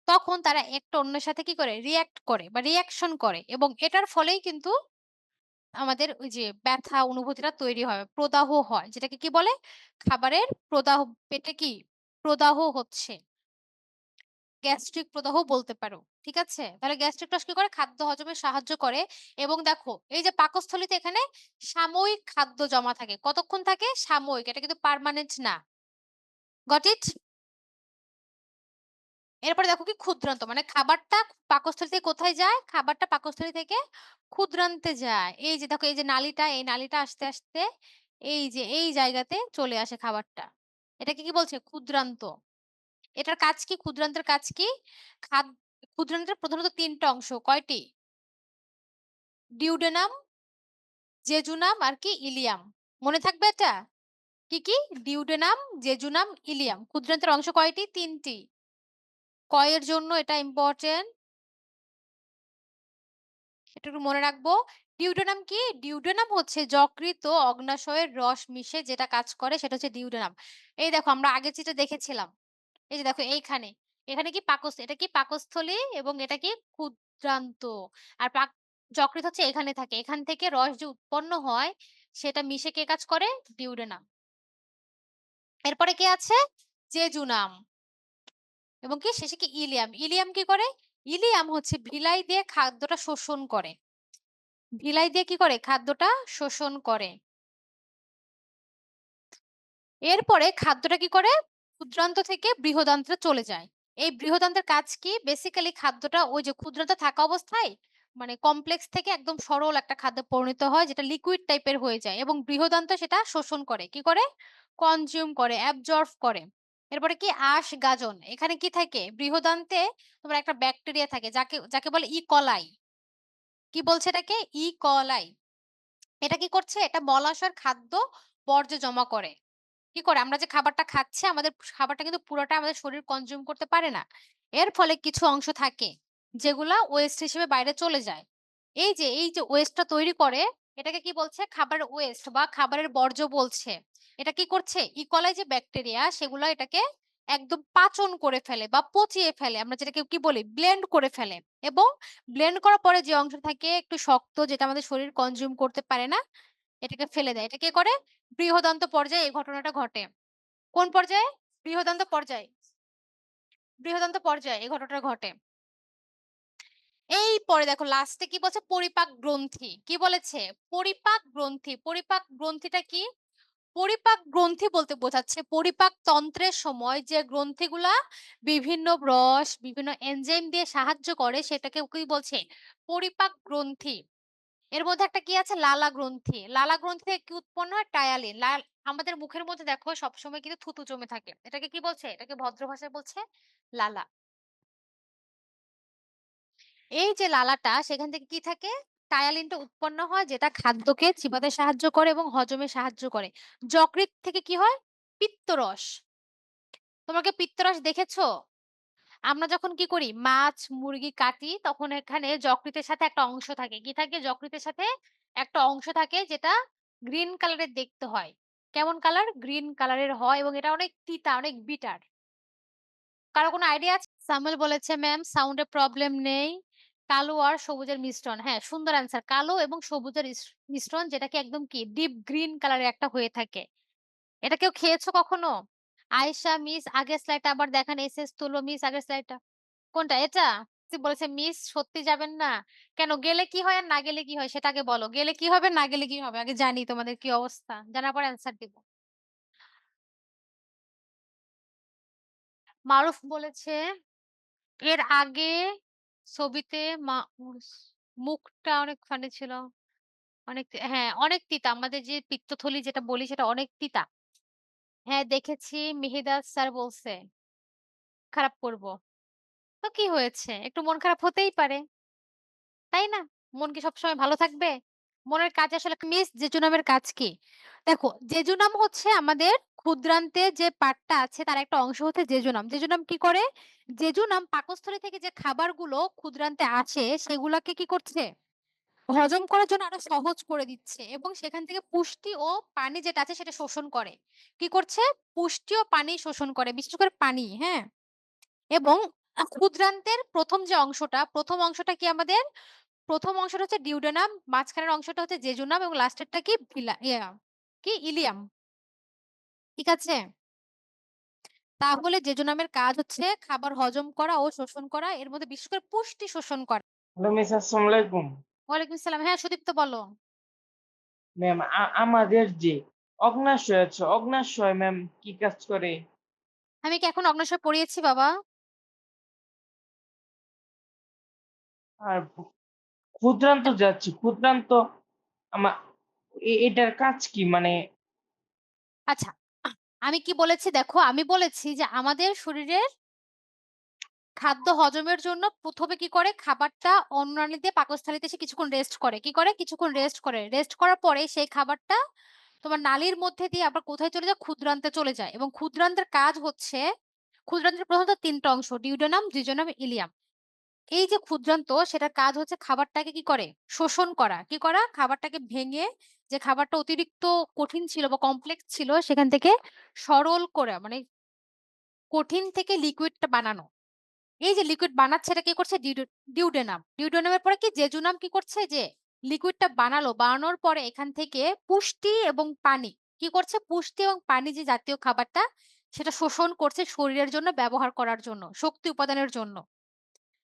[SPEAKER 1] তখন তারা একটা অন্যের সাথে কি করে? রিঅ্যাক্ট করে বা রিঅ্যাকশন করে এবং এটার ফলেই কিন্তু আমাদের ওই যে ব্যথা অনুভূতিটা তৈরি হয়, প্রদাহ হয়। যেটাকে কি বলে? খাবারের প্রদাহ, পেটে কি? প্রদাহ হচ্ছে। গ্যাস্ট্রিক প্রদাহ বলতে পারো। ঠিক আছে? তাহলে গ্যাস্ট্রিক রস কি করে? খাদ্য হজমে সাহায্য করে এবং দেখো এই যে পাকস্থলীতে এখানে সাময়িক খাদ্য জমা থাকে। কতক্ষণ থাকে? সাময়িক। এটা কিন্তু পার্মানেন্ট না। Got it? এরপরে দেখো কি ক্ষুদ্রান্ত মানে খাবারটা পাকস্থলী থেকে কোথায় যায়? খাবারটা পাকস্থলী থেকে ক্ষুদ্রান্তে যায়। এই যে দেখো এই যে নালীটা, এই নালীটা আসতে, আসতে এই যে এই জায়গাতে চলে আসে খাবারটা। এটাকে কি বলছে? ক্ষুদ্রান্ত। এটার কাজ কি? ক্ষুদ্রান্তের কাজ কি? খাদ ক্ষুদ্রান্তের প্রধানত ৩ টা অংশ। কয়টি? ডিউডেনাম, জেজুনাম আর কি ইলিয়াম। মনে থাকবে এটা? কি, কি? Duodenum, jejunum, Ilium. ক্ষুদ্রান্তের অংশ কয়টি? ৩ টি। কয়ের জন্য এটা ইম্পোর্টেন্ট। এটা একটু মনে রাখবো। ডিউডেনাম কি? ডিউডেনাম হচ্ছে যকৃৎ ও অগ্ন্যাশয়ের রস মিশে যেটা কাজ করে সেটা হচ্ছে ডিউডেনাম। এই দেখো আমরা আগের চিত্রে দেখেছিলাম। এই যে দেখো এইখানে। এখানে কি এটা কি পাকস্থলী এবং এটা কি ক্ষুদ্রান্ত। আর যকৃৎ হচ্ছে এখানে থাকে। এখান থেকে রস যে উৎপন্ন হয় সেটা মিশে কে কাজ করে? ডিউডেনাম। এরপরে কে আছে? জেজুনাম এবং কি শেষে কি ইলিয়াম। ইলিয়াম কি করে? ইলিয়াম হচ্ছে ভিলাই দিয়ে খাদ্যটা শোষণ করে। ভিলাই দিয়ে কি করে? খাদ্যটা শোষণ করে। এরপরে খাদ্যটা কি করে? ক্ষুদ্রান্ত থেকে বৃহদান্ত্রে চলে যায়। এই বৃহদান্ত্রের কাজ কি? বেসিক্যালি খাদ্যটা ওই যে ক্ষুদ্রান্তে থাকা অবস্থায় মানে কমপ্লেক্স থেকে একদম সরল একটা খাদ্যে পরিণত হয় যেটা লিকুইড টাইপের হয়ে যায় এবং বৃহদান্ত্র সেটা শোষণ করে। কি করে? কনজিউম করে, অ্যাবজর্ব করে। এরপরে কি? আঁশ গাজন। এখানে কি থাকে? বৃহদান্তে তোমার একটা ব্যাকটেরিয়া থাকে যাকে যাকে বলে ই. কলাই। কি বলছে এটাকে? ই. কলাই। এটা কি করছে? এটা মলাশয়ের খাদ্য বর্জ্য জমা করে। কি করে? আমরা যে খাবারটা খাচ্ছি আমাদের খাবারটা কিন্তু পুরোটা আমাদের শরীর কনজিউম করতে পারে না। এর ফলে কিছু অংশ থাকে যেগুলা ওয়েস্ট হিসেবে বাইরে চলে যায়। এই যে ওয়েস্টটা তৈরি করে এটাকে কি বলছে? খাবারের ওয়েস্ট বা খাবারের বর্জ্য বলছে। এটা কি করছে? ইকোলাই যে ব্যাকটেরিয়া সেগুলা এটাকে একদম পাচন করে ফেলে বা পচিয়ে ফেলে। আমরা যেটাকে কি বলি? ব্লেন্ড করে ফেলে এবং ব্লেন্ড করার পরে যে অংশ থাকে একটু শক্ত যেটা আমাদের শরীর কনজিউম করতে পারে না, এটাকে ফেলে দেয়। এটা কে করে? বৃহদান্ত পর্যায়ে এই ঘটনাটা ঘটে। কোন পর্যায়ে? বৃহদান্ত পর্যায়ে। বৃহদান্ত পর্যায়ে এই ঘটনাটা ঘটে। এই পরে দেখো লাস্টে কি বলছে? পরিপাক গ্রন্থি। কি বলেছে? পরিপাক গ্রন্থি। পরিপাক গ্রন্থিটা কি? পরিপাক গ্রন্থি বলতে বোঝাচ্ছে পরিপাক তন্ত্রের সময় যে গ্রন্থিগুলা বিভিন্ন রস, বিভিন্ন এনজাইম দিয়ে সাহায্য করে সেটাকে কি বলছে? পরিপাক গ্রন্থি। এর মধ্যে একটা কি আছে? লালা গ্রন্থি। লালা গ্রন্থি থেকে কি উৎপন্ন হয়? টায়ালিন। আমাদের মুখের মধ্যে দেখো সবসময় কিন্তু থুতু জমে থাকে। এটাকে কি বলছে? এটাকে ভদ্র ভাষায় বলছে লালা। এই যে লালাটা সেখান থেকে কি থাকে? টায়ালিনটা উৎপন্ন হয় যেটা খাদ্যকে চিবাতে সাহায্য করে এবং হজমে সাহায্য করে। যকৃৎ থেকে কি হয়? পিত্তরস। তোমরা কি পিত্তরস দেখেছো? আমরা যখন কি করি মাছ, মুরগি কাটি তখন এখানে যকৃতের সাথে একটা অংশ থাকে। কি থাকে? যকৃতের সাথে একটা অংশ থাকে যেটা গ্রিন কালারের দেখতে হয়। কেমন কালার? গ্রিন কালারের হয় এবং এটা অনেক তিতা, অনেক বিটার। কারো কোনো আইডিয়া আছে? সামুয়েল বলেছে, "ম্যাম সাউন্ড এ প্রবলেম নেই। কালো আর সবুজের মিশ্রণ।" হ্যাঁ, সুন্দর অ্যান্সার। কালো এবং সবুজের মিশ্রণ যেটাকে একদম কি ডিপ গ্রিন কালারের একটা হয়ে থাকে। এটা কেউ খেয়েছো কখনো? আয়েশা, মিস আগের স্লাইডটা আবার দেখান। এসএস তুলো মিস আগের স্লাইডটা। কোনটা? এটা? বলেছে, "মিস সত্যি যাবেন না?" কেন গেলে কি হয় আর না গেলে কি হয় সেটা আগে বলো। গেলে কি হবে, না গেলে কি হবে? আগে জানি তোমাদের কি অবস্থা। জানার পর অ্যান্সার দিব। মারুফ বলেছে, "এর আগে ছবিতে মা উস মুখটা অনেক ফানি ছিল। অনেক হ্যাঁ, অনেক তিতা। আমাদের যে পিত্তথলি যেটা বলি সেটা অনেক তিতা।" হ্যাঁ, দেখেছি মিহিদাস স্যার বলছে, "খারাপ করব।" তো কি হয়েছে? একটু মন খারাপ হতেই পারে। তাই না? মন কি সবসময় ভালো থাকবে? মনের কাজ আসলে মিস জেজুনামের কাজ কি? দেখো, জেজুনাম হচ্ছে আমাদের ক্ষুদ্রান্তে যে পার্টটা আছে তার একটা অংশ হচ্ছে জেজুনাম। জেজুনাম কি করে? জেজুনাম পাকস্থলী থেকে যে খাবারগুলো ক্ষুদ্রান্তে আসে সেগুলাকে কি করছে? হজম করার জন্য আরো সহজ করে দিচ্ছে এবং সেখান থেকে পুষ্টি ও পানি যেটা আছে সেটা শোষণ করে। কি করছে? পুষ্টি ও পানি শোষণ করে। বিশেষ করে পানি, হ্যাঁ? এবং ক্ষুদ্রান্তের ১ম যে অংশটা, ১ম অংশটা কি আমাদের? ১ম অংশটা হচ্ছে ডিউডেনাম, মাঝখানের অংশটা হচ্ছে জেজুনাম এবং লাস্টেরটা কি কি ইলিয়াম। ঠিক আছে? তাহলে জেজুনামের কাজ হচ্ছে খাবার হজম করা ও শোষণ করা। এর মধ্যে বিশেষ করে পুষ্টি শোষণ করা।
[SPEAKER 2] হ্যালো মিস আসসালামু আলাইকুম।
[SPEAKER 1] ওয়ালাইকুম আসসালাম। হ্যাঁ, সুদীপ্ত বলো।
[SPEAKER 2] ম্যাম আমাদের যে অগ্ন্যাশয় আছে, অগ্ন্যাশয় ম্যাম কি কাজ করে?
[SPEAKER 1] আমি কি এখন অগ্ন্যাশয় পড়িয়েছি বাবা?
[SPEAKER 2] আর ক্ষুদ্রান্ত যাচ্ছে, ক্ষুদ্রান্ত আমা এটার কাজ কি? মানে
[SPEAKER 1] আচ্ছা, আমি কি বলেছি দেখো, আমি বলেছি যে আমাদের শরীরের খাদ্য হজমের জন্য ১ম এ কি করে? খাবারটা অন্ননালী দিয়ে পাকস্থলীতে এসে কিছুক্ষণ রেস্ট করে। কি করে? কিছুক্ষণ রেস্ট করে। রেস্ট করার পরে সেই খাবারটা তোমার নালীর মধ্যে দিয়ে আবার কোথায় চলে যায়? ক্ষুদ্রান্তে চলে যায় এবং ক্ষুদ্রান্তের কাজ হচ্ছে ক্ষুদ্রান্তের প্রধানত ৩ টা অংশ ডিউওডেনাম, জেজুনাম, ইলিয়াম। এই যে ক্ষুদ্রান্ত সেটার কাজ হচ্ছে খাবারটাকে কি করে? শোষণ করা। কি করা? খাবারটাকে ভেঙে যে খাবারটা অতিরিক্ত কঠিন ছিল বা কমপ্লেক্স ছিল সেখান থেকে সরল করে মানে কঠিন থেকে লিকুইডটা বানানো। এই যে লিকুইড বানাচ্ছে এটা কে করছে? ডিউডেনাম। ডিউডেনামের পরে কি জেজুনাম কি করছে? যে লিকুইডটা বানালো। বানানোর পরে এখান থেকে পুষ্টি এবং পানি কি করছে? পুষ্টি এবং পানি যে জাতীয় খাবারটা সেটা শোষণ করছে শরীরের জন্য ব্যবহার করার জন্য, শক্তি উপাদানের জন্য।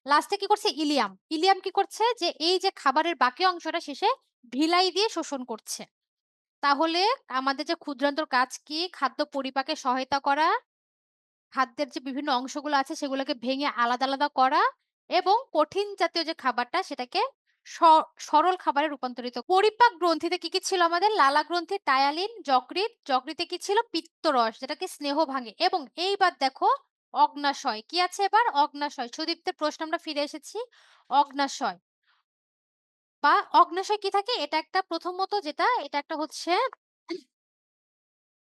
[SPEAKER 1] লাস্টে কি করছে? ইলিয়াম। ইলিয়াম কি করছে? যে এই যে খাবারের বাকি অংশটা শেষে ভিলাই দিয়ে শোষণ করছে। তাহলে আমাদের যে ক্ষুদ্রান্তর কাজ কি? খাদ্য পরিপাকে সহায়তা করা, খাদ্যের যে বিভিন্ন অংশগুলো আছে সেগুলোকে ভেঙে আলাদা, আলাদা করা এবং কঠিন জাতীয় যে খাবারটা সেটাকে স সরল খাবারে রূপান্তরিত। পরিপাক গ্রন্থিতে কি, কি ছিল আমাদের? লালা গ্রন্থি, টায়ালিন, যকৃৎ। যকৃতে কি ছিল? পিত্তরস যেটাকে স্নেহ ভাঙে এবং এইবার দেখো অগ্ন্যাশয়। কি আছে এবার? অগ্ন্যাশয়। সুদীপ্তের প্রশ্ন আমরা ফিরে এসেছি। অগ্ন্যাশয় বা অগ্ন্যাশয় কি থাকে? এটা একটা প্রথমত যেটা এটা একটা হচ্ছে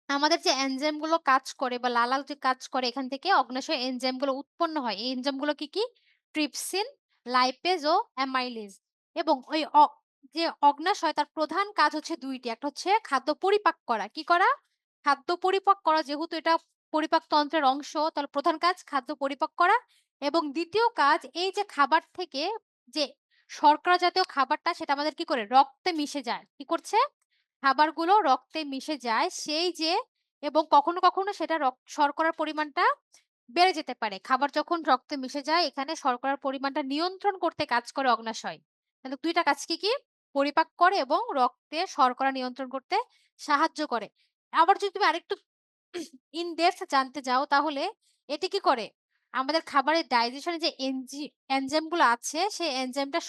[SPEAKER 1] আমাদের যে এনজাইম গুলো কাজ করে বা লালা যে কাজ করে এখান থেকে অগ্ন্যাশয় এনজাইম গুলো উৎপন্ন হয়। এই এনজাইম গুলো কি, কি? ট্রিপসিন, লাইপেজ ও অ্যামাইলেজ এবং ওই যে অগ্ন্যাশয় তার প্রধান কাজ হচ্ছে ২ টি। একটা হচ্ছে খাদ্য পরিপাক করা। কি করা? খাদ্য পরিপাক করা যেহেতু এটা পরিপাক তন্ত্রের অংশ তাহলে প্রধান কাজ খাদ্য পরিপাক করা এবং ২য় কাজ এই যে খাবার থেকে যে শর্করা জাতীয় খাবারটা সেটা আমাদের কি করে? রক্তে মিশে যায়। কি করছে? খাবারগুলো রক্তে মিশে যায় সেই যে এবং কখনো, কখনো সেটা শর্করার পরিমাণটা বেড়ে যেতে পারে। খাবার যখন রক্তে মিশে যায় এখানে শর্করার পরিমাণটা নিয়ন্ত্রণ করতে কাজ করে অগ্ন্যাশয়। তাহলে ২ টা কাজ কি, কি? পরিপাক করে এবং রক্তে শর্করা নিয়ন্ত্রণ করতে সাহায্য করে। আবার যদি তুমি আরেকটু ইন ডেপথ জানতে চাও তাহলে এটি কি করে? আমাদের খাবারের ডাইজেশন এ যে এনজাইম গুলো আছে সেই এনজাইমটা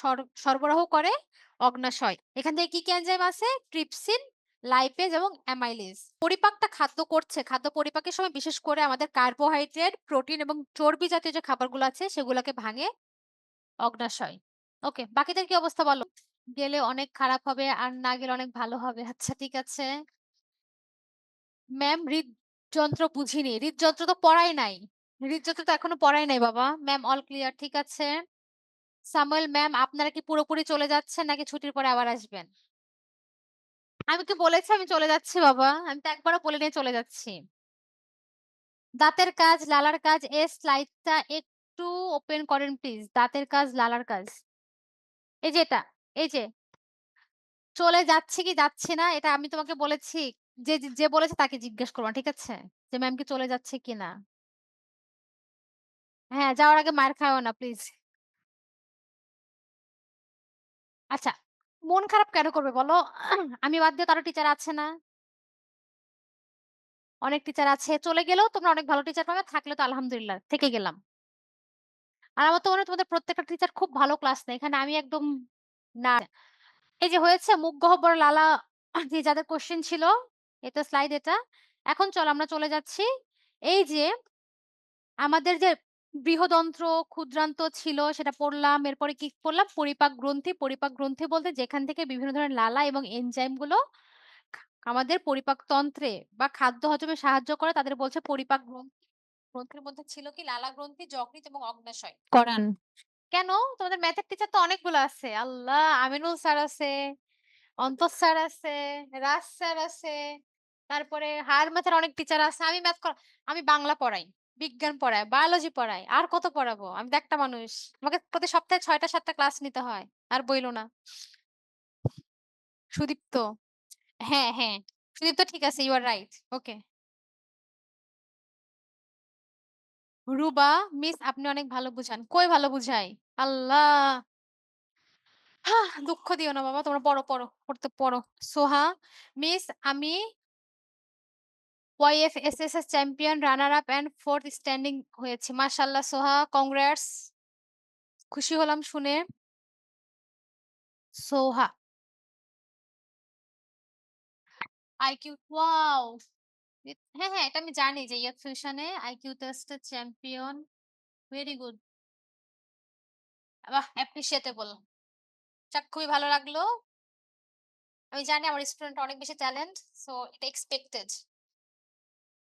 [SPEAKER 1] সরবরাহ করে অগ্ন্যাশয়। এখান থেকে কি, কি এনজাইম আছে? ট্রিপসিন, লাইপেজ এবং অ্যামাইলেজ। পরিপাকটা খাদ্য করছে। খাদ্য পরিপাকের সময় বিশেষ করে আমাদের কার্বোহাইড্রেট, প্রোটিন এবং চর্বি জাতীয় যে খাবারগুলো আছে সেগুলোকে ভাঙে অগ্ন্যাশয়। ওকে, বাকিদের কি অবস্থা বলো? গেলে অনেক খারাপ হবে আর না গেলে অনেক ভালো হবে। আচ্ছা ঠিক আছে। ম্যাম হৃদযন্ত্র বুঝিনি। হৃদযন্ত্র তো পড়াই নাই। হৃদযন্ত্র তো এখনো পড়াই নাই বাবা। ম্যাম অল ক্লিয়ার ঠিক আছে। সামুয়েল ম্যাম আপনারা কি পুরোপুরি চলে যাচ্ছেন নাকি ছুটির পরে আবার আসবেন? আমি কি বলেছি আমি চলে যাচ্ছি বাবা? আমি তো একবারও বলি নাই চলে যাচ্ছি। দাঁতের কাজ, লালার কাজ স্লাইডটা একটু ওপেন করেন প্লিজ। দাঁতের কাজ, লালার কাজ। এই যে এটা, এই যে চলে যাচ্ছি কি যাচ্ছি না এটা আমি তোমাকে বলেছি। যে বলেছে তাকে জিজ্ঞেস করবা, ঠিক আছে? যে ম্যাম কি চলে যাচ্ছে কিনা? হ্যাঁ, যাওয়ার আগে মাইর খাইও না প্লিজ। আচ্ছা, মন খারাপ কেন করবে বলো? আমি বাদ দিয়ে তো আরো টিচার আছে না? অনেক টিচার আছে। চলে গেলেও তোমরা অনেক ভালো টিচার পাবে। থাকলে তো আলহামদুলিল্লাহ থেকে গেলাম। আর আমার তো মনে হয় তোমাদের প্রত্যেকটা টিচার খুব ভালো ক্লাস নেয়। এখানে আমি একদম না। এই যে হয়েছে মুখ গহ্বর লালা যে যাদের কোয়েশ্চেন ছিল, এটা স্লাইড এটা। এখন চলো আমরা চলে যাচ্ছি। এই যে আমাদের যে বৃহদন্ত্র, ক্ষুদ্রান্ত ছিল সেটা পড়লাম। এরপরে কি পড়লাম? পরিপাক গ্রন্থি। পরিপাক গ্রন্থি বলতে যেখান থেকে বিভিন্ন ধরনের লালা এবং এনজাইম গুলো আমাদের পরিপাকতন্ত্রে বা খাদ্য হজমে সাহায্য করে তাদের বলছে পরিপাক গ্রন্থি। গ্রন্থির মধ্যে ছিল কি লালা গ্রন্থি, যকৃৎ এবং অগ্ন্যাশয়। করান। কেন? তোমাদের ম্যাথের টিচার তো অনেকগুলো আছে। আল্লাহ! আমিনুল স্যার আছে, অন্তর স্যার আছে, রাজ স্যার আছে। তারপরে হায়ার ম্যাথের অনেক টিচার আছে। আমি বাংলা পড়াই, বিজ্ঞান পড়াই, বায়োলজি পড়াই। আর কত পড়াবো? আমি তো একটা মানুষ। আমাকে প্রতি সপ্তাহে ৬ টা ৭ টা ক্লাস নিতে হয়। আর বইলো না। সুদীপ্ত। হ্যাঁ, হ্যাঁ। সুদীপ্ত ঠিক আছে। You are right. Okay. Ruba, miss আপনি অনেক ভালো বুঝান। কই ভালো বুঝাই? আল্লাহ! দুঃখ দিও না বাবা। তোমরা পড়ো, পড়ো। পড়তে পড়ো। সোহা, মিস আমি YFSS champion runner up and 4th standing হয়েছি। মাশাআল্লাহ সোহা, কংগ্রাটস। খুশি হলাম শুনে। Soha, IQ wow! হ্যাঁ, হ্যাঁ, এটা আমি জানি যে ইয়থ ফিউশনে আইকিউ টেস্টের চ্যাম্পিয়ন। Very good. বাহ! অ্যাপ্রিশিয়েটেবল। যাক খুবই ভালো লাগলো। আমি জানি আমার স্টুডেন্ট অনেক বেশি ট্যালেন্ট। সো এটা এক্সপেক্টেড।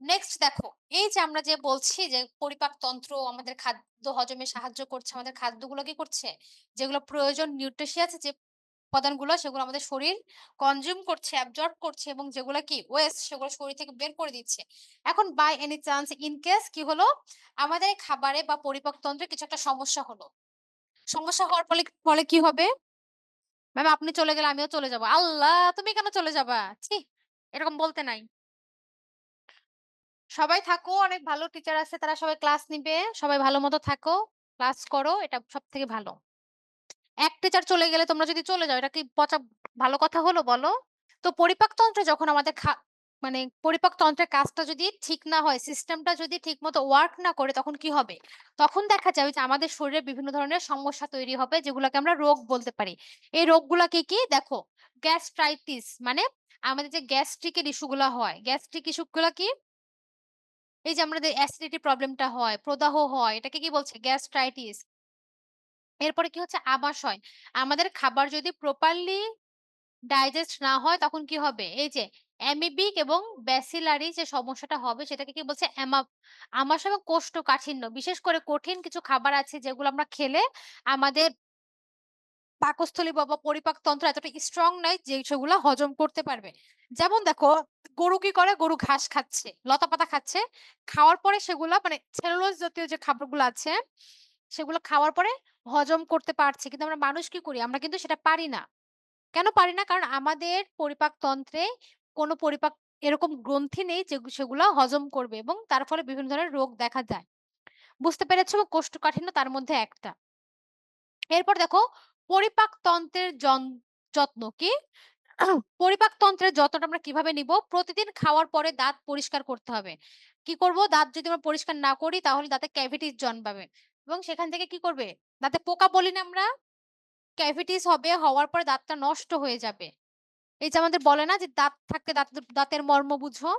[SPEAKER 1] নেক্সট দেখো, এই যে আমরা যে বলছি যে পরিপাকতন্ত্র আমাদের খাদ্য হজমে সাহায্য করছে, আমাদের খাদ্যগুলো কি করছে? যেগুলো প্রয়োজন নিউট্রিশিয়াস যে উপাদানগুলো সেগুলো আমাদের শরীর কনজিউম করছে, অ্যাবজর্ব করছে এবং যেগুলো কি ওয়েস্ট সেগুলো শরীর থেকে বের করে দিচ্ছে। এখন by any chance in case কি হলো? আমাদের এই খাবারে বা পরিপাকতন্ত্রে কিছু একটা সমস্যা হলো। সমস্যা হওয়ার ফলে ফলে কি হবে? ম্যাম আপনি চলে গেলে আমিও চলে যাবো। আল্লাহ! তুমি কেন চলে যাবা? ছি! এরকম বলতে নাই। সবাই থাকো, অনেক ভালো টিচার আছে তারা সবাই ক্লাস নিবে। সবাই ভালো মতো থাকো, ক্লাস করো। এটা সবথেকে ভালো। এক টিচার চলে গেলে তোমরা যদি চলে যাও, এটা কি ভালো কথা হলো বলো? তো পরিপাকতন্ত্রে যখন আমাদের মানে পরিপাকতন্ত্রের কাজটা যদি ঠিক না হয়, সিস্টেমটা যদি ঠিকমতো ওয়ার্ক না করে তখন কি হবে? তখন দেখা যাবে যে আমাদের শরীরে বিভিন্ন ধরনের সমস্যা তৈরি হবে যেগুলোকে আমরা রোগ বলতে পারি। এই রোগগুলা কি, কি? দেখো, গ্যাস্ট্রাইটিস মানে আমাদের যে গ্যাস্ট্রিক এর ইস্যু গুলা হয়, গ্যাস্ট্রিক ইস্যু গুলা কি? এই যে আমাদের অ্যাসিডিটি প্রবলেমটা হয়, প্রদাহ হয়, এটাকে কি বলছে? গ্যাস্ট্রাইটিস। এরপরে কি হচ্ছে? আমাশয়। আমাদের খাবার যদি প্রপারলি ডাইজেস্ট না হয় তখন কি হবে? এই যে অ্যামিবিক এবং ব্যাসিলারি যে সমস্যাটা হবে সেটাকে কি বলছে? আমাশয় এবং কোষ্ঠকাঠিন্য। বিশেষ করে কঠিন কিছু খাবার আছে যেগুলো আমরা খেলে আমাদের পাকস্থলী বা পরিপাকতন্ত্র এতটা স্ট্রং নাই যে সেগুলা হজম করতে পারবে। যেমন দেখো, গরু কি করে? গরু ঘাস খাচ্ছে, লতাপাতা খাচ্ছে। খাওয়ার পরে সেগুলা মানে সেলুলোজ জাতীয় যে খাবারগুলো আছে, সেগুলো খাওয়ার পরে হজম করতে পারছে। কিন্তু আমরা মানুষ কি করি? আমরা কিন্তু সেটা পারি না। কেন পারি না? কারণ আমাদের পরিপাকতন্ত্রে কোনো এরকম গ্রন্থি নেই যে সেগুলা হজম করবে এবং তার ফলে বিভিন্ন ধরনের রোগ দেখা যায়। বুঝতে পেরেছো? কোষ্ঠকাঠিন্য তার মধ্যে একটা। এরপর দেখো পরিপাকতন্ত্রের যত্ন কি? পরিপাকতন্ত্রের যত্নটা আমরা কিভাবে নিব? প্রতিদিন খাওয়ার পরে দাঁত পরিষ্কার করতে হবে। কি করব? দাঁত যদি আমরা পরিষ্কার না করি তাহলে দাঁতে ক্যাভিটিস জন্মাবে। এবং সেখান থেকে কি করবে? দাঁতে পোকা বলি না আমরা? ক্যাভিটিস হবে, হওয়ার পরে দাঁতটা নষ্ট হয়ে যাবে। এই যে আমাদের বলে না যে দাঁত থাকতে দাঁতের মর্ম বুঝো।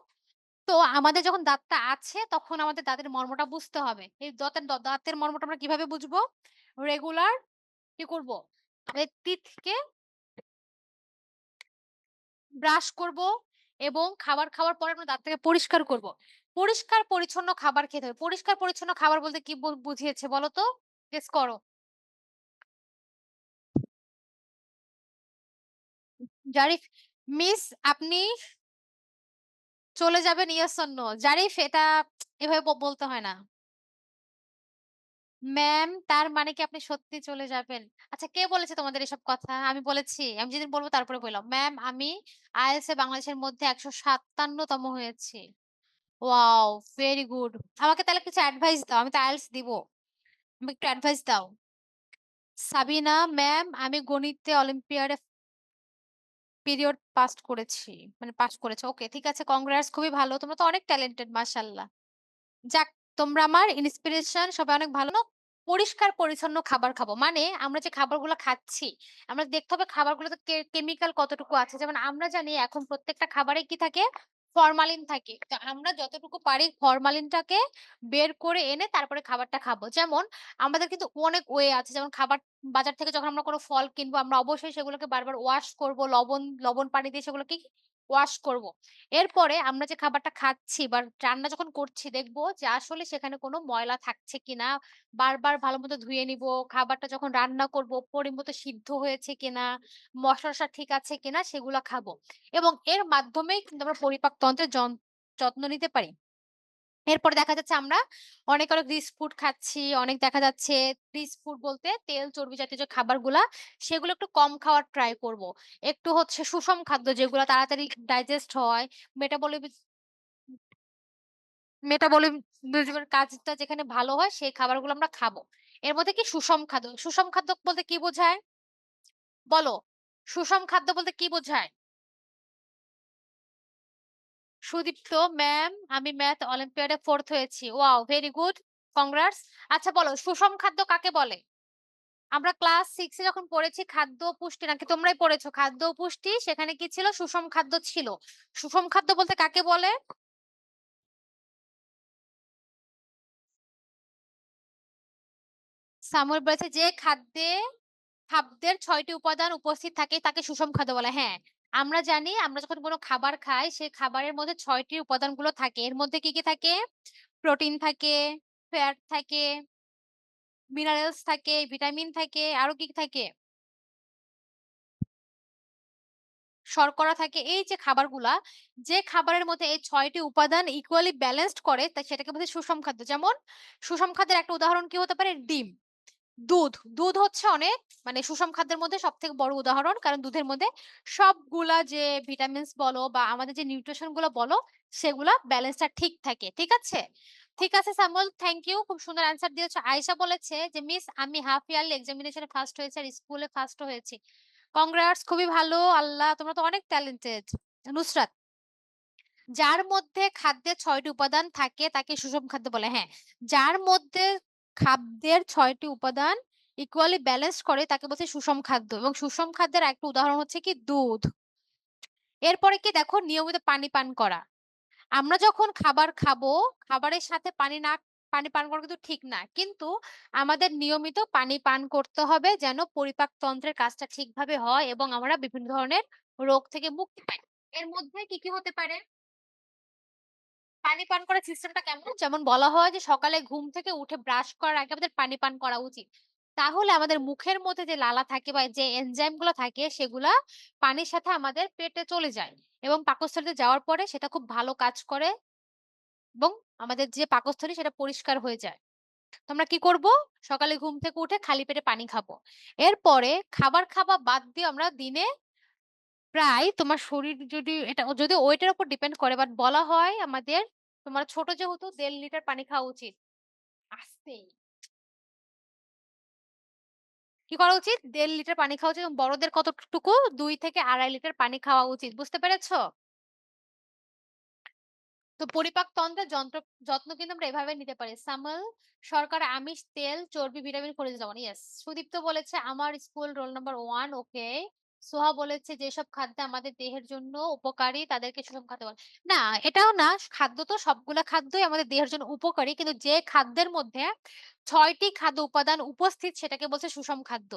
[SPEAKER 1] তো আমাদের যখন দাঁতটা আছে তখন আমাদের দাঁতের মর্মটা বুঝতে হবে। এই দাঁতের মর্মটা আমরা কিভাবে বুঝবো? রেগুলার কি করব? টিথকে ব্রাশ করব এবং খাবার খাওয়ার পরে আমরা দাঁতটাকে পরিষ্কার করব। পরিষ্কার পরিচ্ছন্ন খাবার খেতে হবে। পরিষ্কার পরিচ্ছন্ন খাবার বলতে কি বুঝিয়েছে বলো তো? গেস করো। জারিফ, মিস আপনি চলে যাবেন ইয়েস অর নো? জারিফ এটা এভাবে বলতে হয় না। ম্যাম তার মানে কি আপনি সত্যি চলে যাবেন? আচ্ছা কে বলেছে তোমাদের এসব কথা? আমি বলেছি? আমি যেদিন বলব তারপরে বললাম। ম্যাম আমি IELTS এ বাংলাদেশের মধ্যে ১৫৭ তম হয়েছি। ওয়াও! Very good. আমাকে তাহলে কিছু অ্যাডভাইস দাও। আমি তো IELTS দিব। আমাকে একটু অ্যাডভাইস দাও। সাবিনা ম্যাম আমি গণিতে অলিম্পিয়াডে পিরিয়ড করেছি। মানে পাস করেছি। ওকে ঠিক আছে কনগ্রাটস খুবই ভালো। তোমরা তো অনেক ট্যালেন্টেড মাশাআল্লাহ। যাক, তোমরা আমার ইন্সপিরেশন সবাই অনেক ভালো না? পরিষ্কার পরিচ্ছন্ন খাবার খাবো। মানে আমরা যে খাবারগুলো খাচ্ছি, আমরা দেখতে হবে খাবারগুলোতে কেমিক্যাল কতটুকু আছে। যেমন আমরা জানি এখন প্রত্যেকটা খাবারে কি থাকে? ফরমালিন থাকে। তো আমরা যতটুকু পারি ফরমালিনটাকে বের করে এনে তারপরে খাবারটা খাবো। যেমন আমাদের কিন্তু অনেক ওয়ে আছে। যেমন খাবার বাজার থেকে যখন আমরা কোনো ফল কিনবো আমরা অবশ্যই সেগুলোকে বারবার ওয়াশ করব। লবণ পানি দিয়ে সেগুলোকে ওয়াশ করব। এরপরে আমরা যে খাবারটা খাচ্ছি বা রান্না যখন করছি দেখবো যে আসলে সেখানে কোনো ময়লা থাকছে কিনা, বারবার ভালোমতো ধুয়ে নিবো। খাবারটা যখন রান্না করব পরিমতো সিদ্ধ হয়েছে কিনা, মসলা-টসলা ঠিক আছে কিনা সেগুলা খাবো। এবং এর মাধ্যমেই কিন্তু আমরা পরিপাকতন্ত্রের যত্ন নিতে পারি। এরপরে দেখা যাচ্ছে আমরা অনেক রিচ ফুড খাচ্ছি। অনেক দেখা যাচ্ছে রিচ ফুড বলতে তেল, চর্বি জাতীয় যে খাবারগুলা সেগুলো একটু কম খাওয়ার ট্রাই করব। একটু হচ্ছে সুষম খাদ্য যেগুলা তাড়াতাড়ি ডাইজেস্ট হয়, মেটাবলিক মেটাবলিজমের কাজটা যেখানে ভালো হয় সেই খাবারগুলো আমরা খাবো। এর মধ্যে কি সুষম খাদ্য। সুষম খাদ্য বলতে কি বোঝায়? বলো। সুষম খাদ্য বলতে কি বোঝায়? সুদীপ্ত ম্যাম আমি ম্যাথ অলিম্পিয়াডে 4th হয়েছি। ওয়াও! Very good. কনগ্রাটস। আচ্ছা বলো সুষম খাদ্য কাকে বলে? আমরা ক্লাস 6 এ যখন পড়েছি খাদ্য ও পুষ্টি নাকি তোমরাই পড়েছো খাদ্য ও পুষ্টি সেখানে কি ছিল? সুষম খাদ্য ছিল। সুষম খাদ্য বলতে কাকে বলে? সামুয়েল বলেছে যে খাদ্যের ৬ টি উপাদান উপস্থিত থাকে তাকে সুষম খাদ্য বলে। হ্যাঁ, আমরা জানি আমরা যখন কোন খাবার খাই সেই খাবারের মধ্যে ৬ টি উপাদানগুলো থাকে। এর মধ্যে কি থাকে? প্রোটিন থাকে, ফ্যাট থাকে, মিনারেলস থাকে, ভিটামিন থাকে, আরো কি থাকে? শর্করা থাকে। এই যে খাবারগুলা, যে খাবারের মধ্যে এই ৬ টি উপাদান ইকুয়ালি ব্যালেন্সড করে সেটাকে বলে সুষম খাদ্য। যেমন সুষম খাদ্যের একটা উদাহরণ কি হতে পারে? ডিম। দুধ হচ্ছে অনেক মানে সুষম খাদ্যের মধ্যে সবথেকে বড় উদাহরণ। কারণ দুধের মধ্যে সবগুলা যে ভিটামিনস বলো বা আমাদের যে নিউট্রিশন গুলো বলো সেগুলা ব্যালেন্সটা ঠিক থাকে। ঠিক আছে? ঠিক আছে সামুয়েল থ্যাংক ইউ। খুব সুন্দর অ্যান্সার দিয়েছো। আয়েশা বলেছে যে মিস আমি হাফ ইয়ারলি এক্সামিনেশনে ফার্স্ট হয়েছি আর স্কুলে ফার্স্ট ও হয়েছি। কনগ্রাটস খুবই ভালো। আল্লাহ তোমরা তো অনেক ট্যালেন্টেড। নুসরাত যার মধ্যে খাদ্যের ৬ টি উপাদান থাকে তাকে সুষম খাদ্য বলে। হ্যাঁ, যার মধ্যে খাদ্যের ৬ টি উপাদান ইকুয়ালি ব্যালেন্স করে তাকে বলছে সুষম খাদ্য এবং সুষম খাদ্যের একটা উদাহরণ হচ্ছে কি দুধ। এরপরে কি দেখো নিয়মিত পানি পান করা। আমরা যখন খাবার খাবো, খাবারের সাথে পানি পান করা কিন্তু ঠিক না। কিন্তু আমাদের নিয়মিত পানি পান করতে হবে যেন পরিপাকতন্ত্রের কাজটা ঠিকভাবে হয় এবং আমরা বিভিন্ন ধরনের রোগ থেকে মুক্তি পাই। এর মধ্যে কি হতে পারে? পানি পান করার সিস্টেমটা কেমন? যেমন বলা হয় যে সকালে ঘুম থেকে উঠে ব্রাশ করার আগে আমাদের পানি পান করা উচিত। তাহলে আমাদের মুখের মধ্যে যে লালা থাকে বা যে এনজাইম গুলো থাকে সেগুলা পানির সাথে আমাদের পেটে চলে যায় এবং পাকস্থলীতে যাওয়ার পরে সেটা খুব ভালো কাজ করে এবং আমাদের যে পাকস্থলী সেটা পরিষ্কার হয়ে যায়। তো আমরা কি করব? সকালে ঘুম থেকে উঠে খালি পেটে পানি খাবো। এরপরে খাবার খাওয়া বাদ দিয়ে আমরা দিনে প্রায় তোমার শরীর যদি এটা যদি ওয়েটের উপর ডিপেন্ড করে বাট বলা হয় আমাদের তোমার ছোট যেহেতু ১.৫ লিটার পানি খাওয়া উচিত। আস্তেই। কি করা উচিত? ১.৫ লিটার পানি খাওয়া উচিত এবং বড়দের কতটুকু? ২ থেকে ২.৫ লিটার পানি খাওয়া উচিত। বুঝতে পেরেছ? তো পরিপাকতন্ত্রের যত্ন কিন্তু আমরা এভাবে নিতে পারি। সামাল শর্করা, আমিষ, তেল, চর্বি, ভিটামিন, খনিজ লবণ। ইয়েস। সুদীপ্ত বলেছে আমার স্কুল রোল নাম্বার 1 ওকে। সোহা বলেছে যেসব খাদ্য আমাদের দেহের জন্য উপকারী তাদেরকে সুষম খাদ্য বলে। না, এটাও না খাদ্য তো সবগুলা খাদ্যই আমাদের দেহের জন্য উপকারী। কিন্তু যে খাদ্যের মধ্যে ৬ টি খাদ্য উপাদান উপস্থিত সেটাকে বলছে সুষম খাদ্য।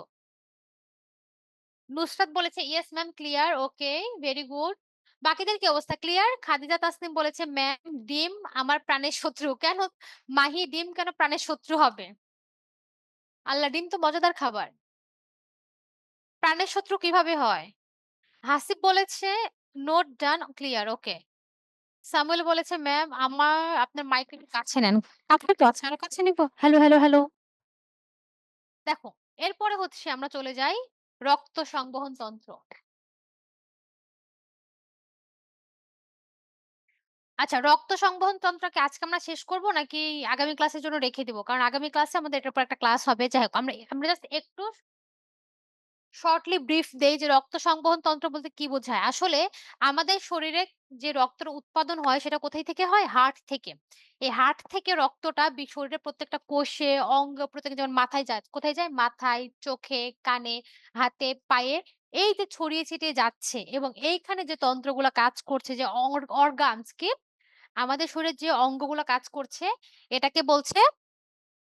[SPEAKER 1] নুসরাত বলেছে yes ma'am clear okay very good. বাকিদের কি অবস্থা ক্লিয়ার? খাদিজা তাসনিম বলেছে, "ম্যাম ডিম আমার প্রাণের শত্রু।" কেন? মাহি ডিম কেন প্রাণের শত্রু হবে? আল্লাহ ডিম তো মজাদার খাবার। প্রাণের শত্রু কিভাবে হয়? হাসিব বলেছে, "নোট ডান ক্লিয়ার ওকে।" সামুয়েল বলেছে, "ম্যাম আপনার মাইক একটু কাছে নেন।" কাছে তো আছে, আরো কাছে নিবো? Hello, hello, hello. দেখো, এরপরে হচ্ছে আমরা চলে যাই রক্ত সংবহন তন্ত্র। আচ্ছা, রক্ত সংবহন তন্ত্রকে আজকে আমরা শেষ করব নাকি আগামী ক্লাসের জন্য রেখে দিব? কারণ আগামী ক্লাসে আমাদের এটার উপর একটা ক্লাস হবে। যাই হোক আমরা জাস্ট একটু শর্টলি ব্রিফ দেই যে রক্ত সংবহন তন্ত্র বলতে কি বোঝায়? আসলে আমাদের শরীরে যে রক্তের উৎপাদন হয় সেটা কোথায় থেকে হয়? হার্ট থেকে। এই হার্ট থেকে রক্তটা শরীরের প্রত্যেকটা কোষে, অঙ্গ প্রত্যেকে যেমন মাথায় যায়। কোথায় যায়? মাথায়, চোখে, কানে, হাতে, পায়ে এই যে ছড়িয়ে ছিটিয়ে যাচ্ছে এবং এইখানে যে তন্ত্রগুলা কাজ করছে যে অর্গানস কি আমাদের শরীরের যে অঙ্গগুলা কাজ করছে এটাকে বলছে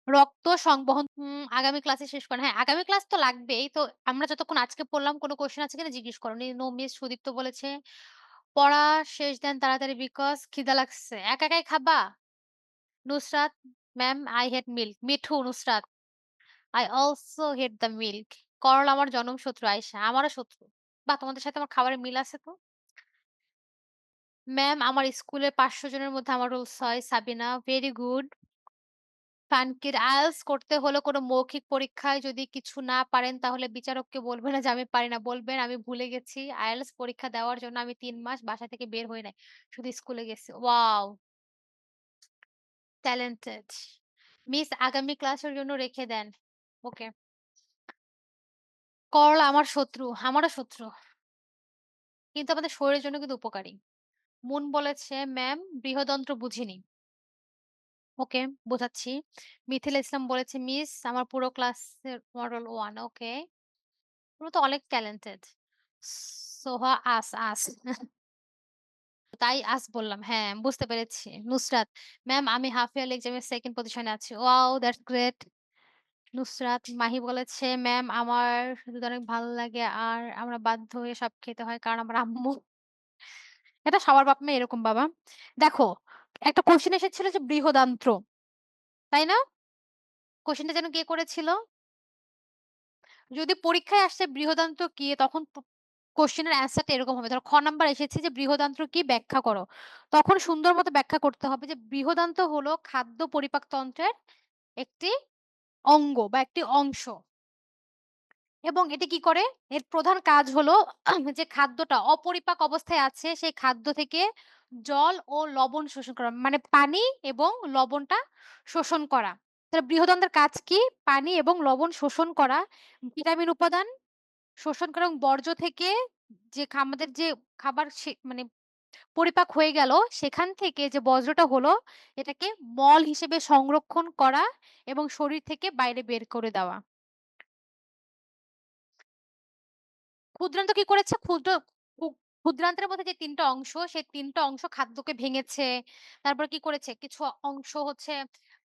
[SPEAKER 1] রক্ত সংবহন আগামী ক্লাসে শেষ করেন। হ্যাঁ, আগামী ক্লাস তো লাগবেই। তো আমরা যতক্ষণ আজকে পড়লাম কোন কোয়েশ্চেন আছে কিনা জিজ্ঞেস করো। নো মিস সুদীপ্ত বলেছে, "পড়া শেষ দেন তাড়াতাড়ি বিকজ খিদা লাগছে।" একা একাই খাবা? Nusrat, "ma'am I hate milk." Mithu, Nusrat, "I also hate the milk." করলা আমার জনম শত্রু আয়েশা, আমারও শত্রু। বাহ! তোমাদের সাথে আমার খাবারের মিল আছে তো। ম্যাম আমার স্কুলের ৫০০ জনের মধ্যে আমার রোল ৬ সাবিনা, ভেরি গুড। ফানকির IELTS করতে হলে কোনো মৌখিক পরীক্ষায় যদি কিছু না পারেন তাহলে বিচারককে বলবেন না যে আমি পারি না। বলবেন আমি ভুলে গেছি। IELTS পরীক্ষা দেওয়ার জন্য আমি ৩ মাস বাসা থেকে বের হই নাই। শুধু স্কুলে গেছি। ওয়াও! ট্যালেন্টেড। মিস আগামী ক্লাসের জন্য রেখে দেন। ওকে। করলা আমার শত্রু, আমারও শত্রু। কিন্তু আমাদের শরীরের জন্য কিন্তু উপকারী। মুন বলেছে, "ম্যাম বৃহদন্ত্র বুঝিনি।" ওকে, বোঝাচ্ছি। মিথিলা ইসলাম বলেছে, "মিস আমার পুরো ক্লাসের মডেল 1" ওকে। তোমরা তো অনেক ট্যালেন্টেড। সোহা আস। তাই আস বললাম। হ্যাঁ, বুঝতে পেরেছি। নুসরাত, "ম্যাম আমি হাফ ইয়ারলি এক্সামে 2nd পজিশনে আছি।" Wow! That's great. Nusrat, Mahi বলেছে, "ম্যাম আমার দুধ অনেক ভালো লাগে আর আমরা বাধ্য হয়ে সব খেতে হয় কারণ আমার আম্মু" এটা সবার বাপ-মা এরকম বাবা। দেখো, একটা কোয়েশ্চেন এসেছিল যে বৃহদান্ত্র। তাই না? কোয়েশ্চেনটা যেন কে করেছিল? যদি পরীক্ষায় আসছে বৃহদান্ত্র কি তখন কোয়েশ্চেন এর অ্যান্সারটা এরকম হবে। ধরো খ নাম্বার এসেছে যে বৃহদান্ত্র কি ব্যাখ্যা করো। তখন সুন্দর মতো ব্যাখ্যা করতে হবে যে বৃহদান্ত্র হলো খাদ্য পরিপাক তন্ত্রের একটি অঙ্গ বা একটি অংশ। এবং এটি কি করে? এর প্রধান কাজ হলো যে খাদ্যটা অপরিপাক অবস্থায় আছে সেই খাদ্য থেকে জল ও লবণ শোষণ করা। মানে পানি এবং লবণটা শোষণ করা। তাহলে বৃহদান্ত্রের কাজ কি? পানি এবং লবণ শোষণ করা, ভিটামিন উপাদান শোষণ করা এবং বর্জ্য থেকে যে আমাদের যে খাবার মানে পরিপাক হয়ে গেল, সেখান থেকে যে বর্জ্যটা হলো, এটাকে মল হিসেবে সংরক্ষণ করা এবং শরীর থেকে বাইরে বের করে দেওয়া। ক্ষুদ্রান্ত কি করেছে? ক্ষুদ্রান্তের মধ্যে যে ৩ টা অংশ, সেই ৩ টা অংশ খাদ্যকে ভেঙেছে। তারপর কি করেছে? কিছু অংশ হচ্ছে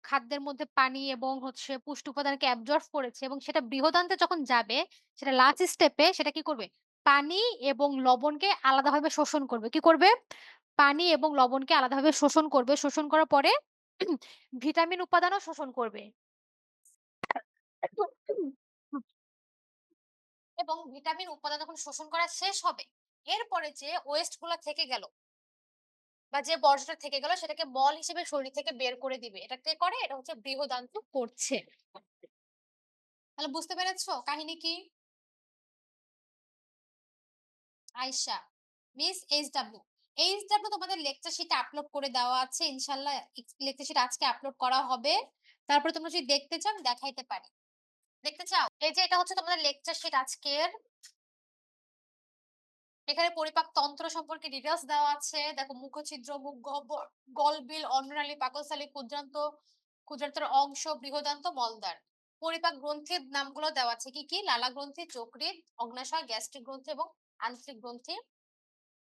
[SPEAKER 1] খাদ্যের মধ্যে পানি এবং হচ্ছে পুষ্টি উপাদানকে অ্যাবজর্ব করেছে এবং সেটা বৃহদান্তে যখন যাবে, সেটা লাস্ট স্টেপে সেটা কি করবে? পানি এবং লবণকে আলাদাভাবে শোষণ করবে। কি করবে? পানি এবং লবণকে আলাদাভাবে শোষণ করবে। শোষণ করার পরে ভিটামিন উপাদানও শোষণ করবে। এবং ভিটামিন উপাদান যখন শোষণ করা শেষ হবে, এরপরে যে ওয়েস্ট গুলা থেকে গেল বা যে বর্জ্যটা থেকে গেল সেটাকে মল হিসেবে শরীর থেকে বের করে দিবে। এটা কে করে? এটা হচ্ছে বৃহদান্ত্র করছে। তাহলে বুঝতে পেরেছো কাহিনী কি? Ayesha, miss HW. এইচডব্লিউ তোমাদের লেকচার শিটে আপলোড করে দেওয়া আছে। ইনশাআল্লাহ লেকচার শিট আজকে আপলোড করা হবে। তারপরে তোমরা যদি দেখতে চাও আমি দেখাইতে পারি। দেখতে চাও? এই যে এটা হচ্ছে তোমাদের লেকচার শিট আজকের। এখানে পরিপাক তন্ত্র সম্পর্কে ডিটেইলস দেওয়া আছে। দেখো মুখছিদ্র, মুখ গহ্বর, গলবিল, অন্ননালী, পাকস্থলী, ক্ষুদ্রান্ত, ক্ষুদ্রান্তের অংশ, বৃহদান্ত, মলদ্বার। পরিপাক গ্রন্থির নামগুলো দেওয়া আছে। কি, কি? লালা গ্রন্থি, যকৃৎ, অগ্ন্যাশয়, গ্যাস্ট্রিক গ্রন্থি এবং আন্ত্রিক গ্রন্থি।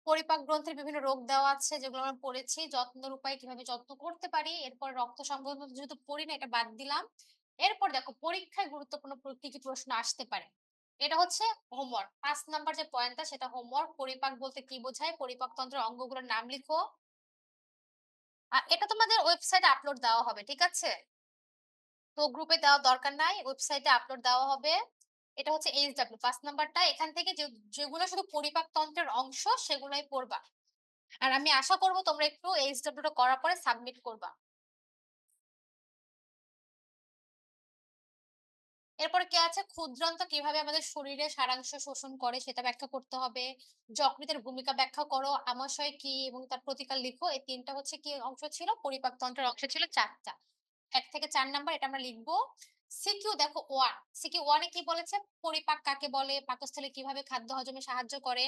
[SPEAKER 1] পরিপাক গ্রন্থির বিভিন্ন রোগ দেওয়া আছে যেগুলো আমরা পড়েছি। যত্নের উপায় কিভাবে যত্ন করতে পারি। এরপর রক্ত সংবহন যেহেতু পড়ি না এটা বাদ দিলাম। এরপর দেখো পরীক্ষায় গুরুত্বপূর্ণ কি কি প্রশ্ন আসতে পারে। এটা হচ্ছে হোমওয়ার্ক। ৫ নাম্বার যে পয়েন্টটা সেটা হোমওয়ার্ক। পরিপাক বলতে কি বোঝায়? পরিপাকতন্ত্রের অঙ্গগুলোর নাম লিখো। এটা তোমাদের ওয়েবসাইটে আপলোড দেওয়া হবে। ঠিক আছে? তো গ্রুপে দেওয়ার দরকার নাই। ওয়েবসাইটে আপলোড দেওয়া হবে। এটা হচ্ছে এইচডব্লিউ ৫ নাম্বারটা। এখান থেকে যেগুলো শুধু পরিপাকতন্ত্রের অংশ সেগুলোই পড়বা। আর আমি আশা করব তোমরা একটু এইচডব্লিউ টা করার পরে সাবমিট করবা। এরপরে কি আছে? ক্ষুদ্রান্ত কিভাবে আমাদের শরীরে সারাংশ শোষণ করে সেটা ব্যাখ্যা করতে হবে। যকৃতের ভূমিকা ব্যাখ্যা করো, আমাশয় কি এবং তার প্রতিকার লিখো। এই ৩ টা হচ্ছে কি অংশ ছিল? পরিপাকতন্ত্রের অংশ ছিল ৪ টা। ১ থেকে ৪ নাম্বার এটা আমরা লিখবো। সিকিউ দেখো 1 সিকিউ 1 এ কি বলেছে? পরিপাক কাকে বলে? পাকস্থলী কিভাবে খাদ্য হজমে সাহায্য করে?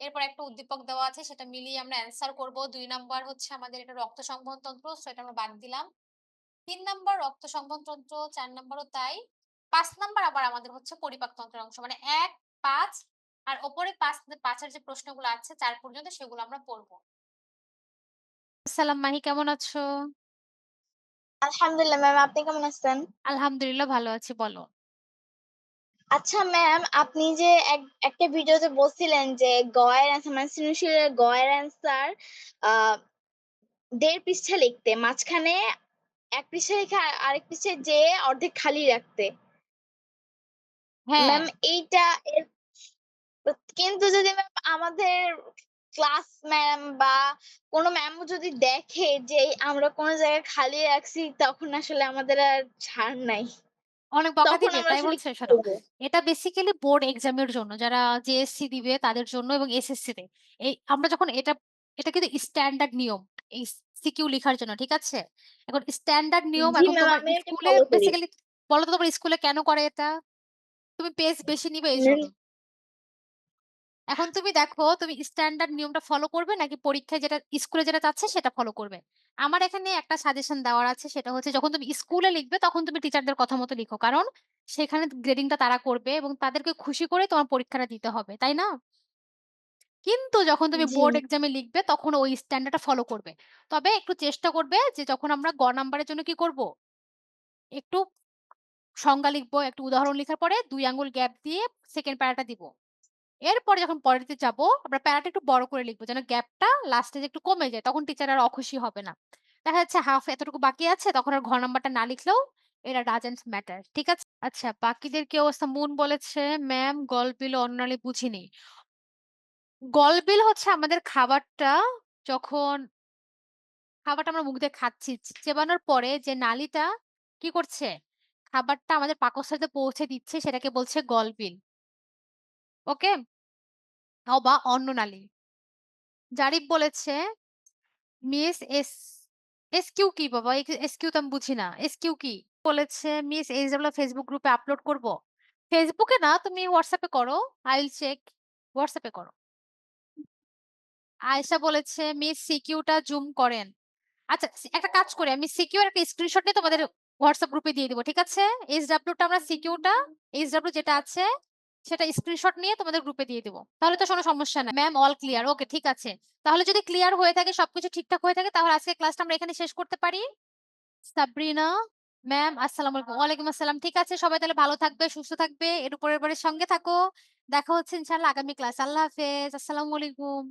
[SPEAKER 1] এরপর একটা উদ্দীপক দেওয়া আছে সেটা মিলিয়ে আমরা অ্যান্সার করব। ২ নাম্বার হচ্ছে আমাদের এটা রক্ত সংবহনতন্ত্র, সো এটা আমরা বাদ দিলাম। ৩ নাম্বার রক্ত সংবহনতন্ত্র, ৪ নাম্বারও তাই। ৫ নাম্বার আবার আমাদের হচ্ছে পরিপাকতন্ত্রের অংশ। মানে ১, ৫ আর উপরে ৫ এর যে প্রশ্নগুলো আছে ৪ পর্যন্ত সেগুলো আমরা পড়ব। আসসালাম মাহি কেমন আছো?
[SPEAKER 3] আলহামদুলিল্লাহ ম্যাম, আপনি কেমন আছেন?
[SPEAKER 1] আলহামদুলিল্লাহ ভালো আছি বলো।
[SPEAKER 3] আচ্ছা ম্যাম, আপনি যে একটা ভিডিওতে বলছিলেন যে এর অ্যান্সার মানে সৃজনশীলের এর অ্যান্সার আ ১.৫ পৃষ্ঠা লিখতে, মাঝখানে ১ পৃষ্ঠা লিখে আরেক পৃষ্ঠায় যেয়ে অর্ধেক খালি রাখতে।
[SPEAKER 1] হ্যাঁ,
[SPEAKER 3] ম্যাম এইটা এর কিন্তু যদি ম্যাম আমাদের ক্লাস ম্যাম বা কোনো ম্যামও যদি দেখে যে আমরা কোনো জায়গায় খালি রাখছি, তখন আসলে আমাদের আর ছাড় নাই।
[SPEAKER 1] অনেক বকা
[SPEAKER 3] তখন
[SPEAKER 1] দিবে
[SPEAKER 3] আমরা
[SPEAKER 1] তাই
[SPEAKER 3] আসলে
[SPEAKER 1] বলছে
[SPEAKER 3] কি
[SPEAKER 1] শোনো।
[SPEAKER 3] করব?
[SPEAKER 1] এটা বেসিক্যালি বোর্ড এক্সাম এর জন্য যারা জেএসসি দিবে তাদের জন্য এবং এসএসসি তে। এই আমরা যখন এটা কিন্তু স্ট্যান্ডার্ড নিয়ম এই সিকিউ লিখার জন্য, ঠিক আছে? এখন স্ট্যান্ডার্ড নিয়ম
[SPEAKER 3] জি
[SPEAKER 1] এখন
[SPEAKER 3] ম্যাম,
[SPEAKER 1] তোমার
[SPEAKER 3] আমি এটা
[SPEAKER 1] স্কুলে
[SPEAKER 3] ফলো করি।
[SPEAKER 1] বেসিক্যালি বলো তো তোমার স্কুলে কেন করে এটা? তুমি পেজ বেশি নিবে
[SPEAKER 3] হুম,
[SPEAKER 1] এইজন্য। এখন তুমি দেখো তুমি স্ট্যান্ডার্ড নিয়মটা ফলো করবে নাকি পরীক্ষায় যেটা স্কুলে যেটা চাচ্ছে সেটা ফলো করবে। আমার এখানে একটা সাজেশন দেওয়ার আছে সেটা হচ্ছে যখন তুমি স্কুলে লিখবে তখন তুমি টিচারদের কথা মতো লিখো কারণ সেখানে গ্রেডিংটা তারা করবে এবং তাদেরকে খুশি করে তোমার পরীক্ষাটা দিতে হবে তাই না? কিন্তু যখন তুমি
[SPEAKER 3] জি।
[SPEAKER 1] বোর্ড এক্সামে লিখবে তখন ওই স্ট্যান্ডার্ডটা ফলো করবে। তবে একটু চেষ্টা করবে যে যখন আমরা গ নাম্বারের জন্য কি করব একটু সংজ্ঞা লিখবো একটু উদাহরণ লেখার পরে ২ আঙ্গুল গ্যাপ দিয়ে সেকেন্ড প্যারাটা দিব। এরপরে যখন পরেরতে যাবো, আমরা প্যারাটা একটু বড় করে লিখবো যেন গ্যাপটা লাস্টে যে একটু কমে যায়। তখন টিচার আর অখুশি হবে না। দেখা যাচ্ছে হাফ এতটুকু বাকি আছে তখন আর ঘ নাম্বারটা না লিখলেও এটা ডাজন্ট ম্যাটার। ঠিক আছে? আচ্ছা বাকিদের কি অবস্থা? মুন বলেছে, "ম্যাম গলবিল ও অন্ননালী বুঝিনি।" গলবিল হচ্ছে আমাদের যখন খাবারটা আমরা মুখ দিয়ে খাচ্ছি, চেবানোর পরে যে নালীটা কি করছে? খাবারটা আমাদের পাকস্থলীতে পৌঁছে দিচ্ছে সেটাকে বলছে গলবিল। ওকে? বা অন্ননালী। জারিফ বলেছে মিস এসকিউ কি বাবা? এসকিউ তো আমি বুঝি না। এসকিউ কি? বলেছে মিস এইচডব্লিউ ফেসবুক গ্রুপে আপলোড করব। ফেসবুকে না তুমি হোয়াটসঅ্যাপে করো। I will check. হোয়াটসঅ্যাপে করো। আয়েশা বলেছে মিস সিকিউটা জুম করেন। আচ্ছা একটা কাজ করি আমি সিকিউ এর একটা স্ক্রিনশট নিয়ে তোমাদের হোয়াটসঅ্যাপ গ্রুপে দিয়ে দিব। ঠিক আছে? এইচডব্লিউ টা আমরা সিকিউটা এইচডব্লিউ যেটা আছে সেটা স্ক্রিনশট নিয়ে তোমাদের গ্রুপে দিয়ে দিব। তাহলে তো কোনো সমস্যা নাই। Ma'am all clear. ওকে ঠিক আছে। তাহলে যদি ক্লিয়ার হয়ে থাকে সবকিছু ঠিকঠাক হয়ে থাকে তাহলে আজকের ক্লাসটা আমরা এখানে শেষ করতে পারি। সাবরিনা ম্যাম আসসালামু আলাইকুম। ওয়ালাইকুম আসসালাম। ঠিক আছে সবাই তাহলে ভালো থাকবে, সুস্থ থাকবে, একটু পরিবারের সঙ্গে থাকো। দেখা হচ্ছে ইনশাআল্লাহ আগামী ক্লাসে। আল্লাহ হাফেজ। আসসালামু আলাইকুম।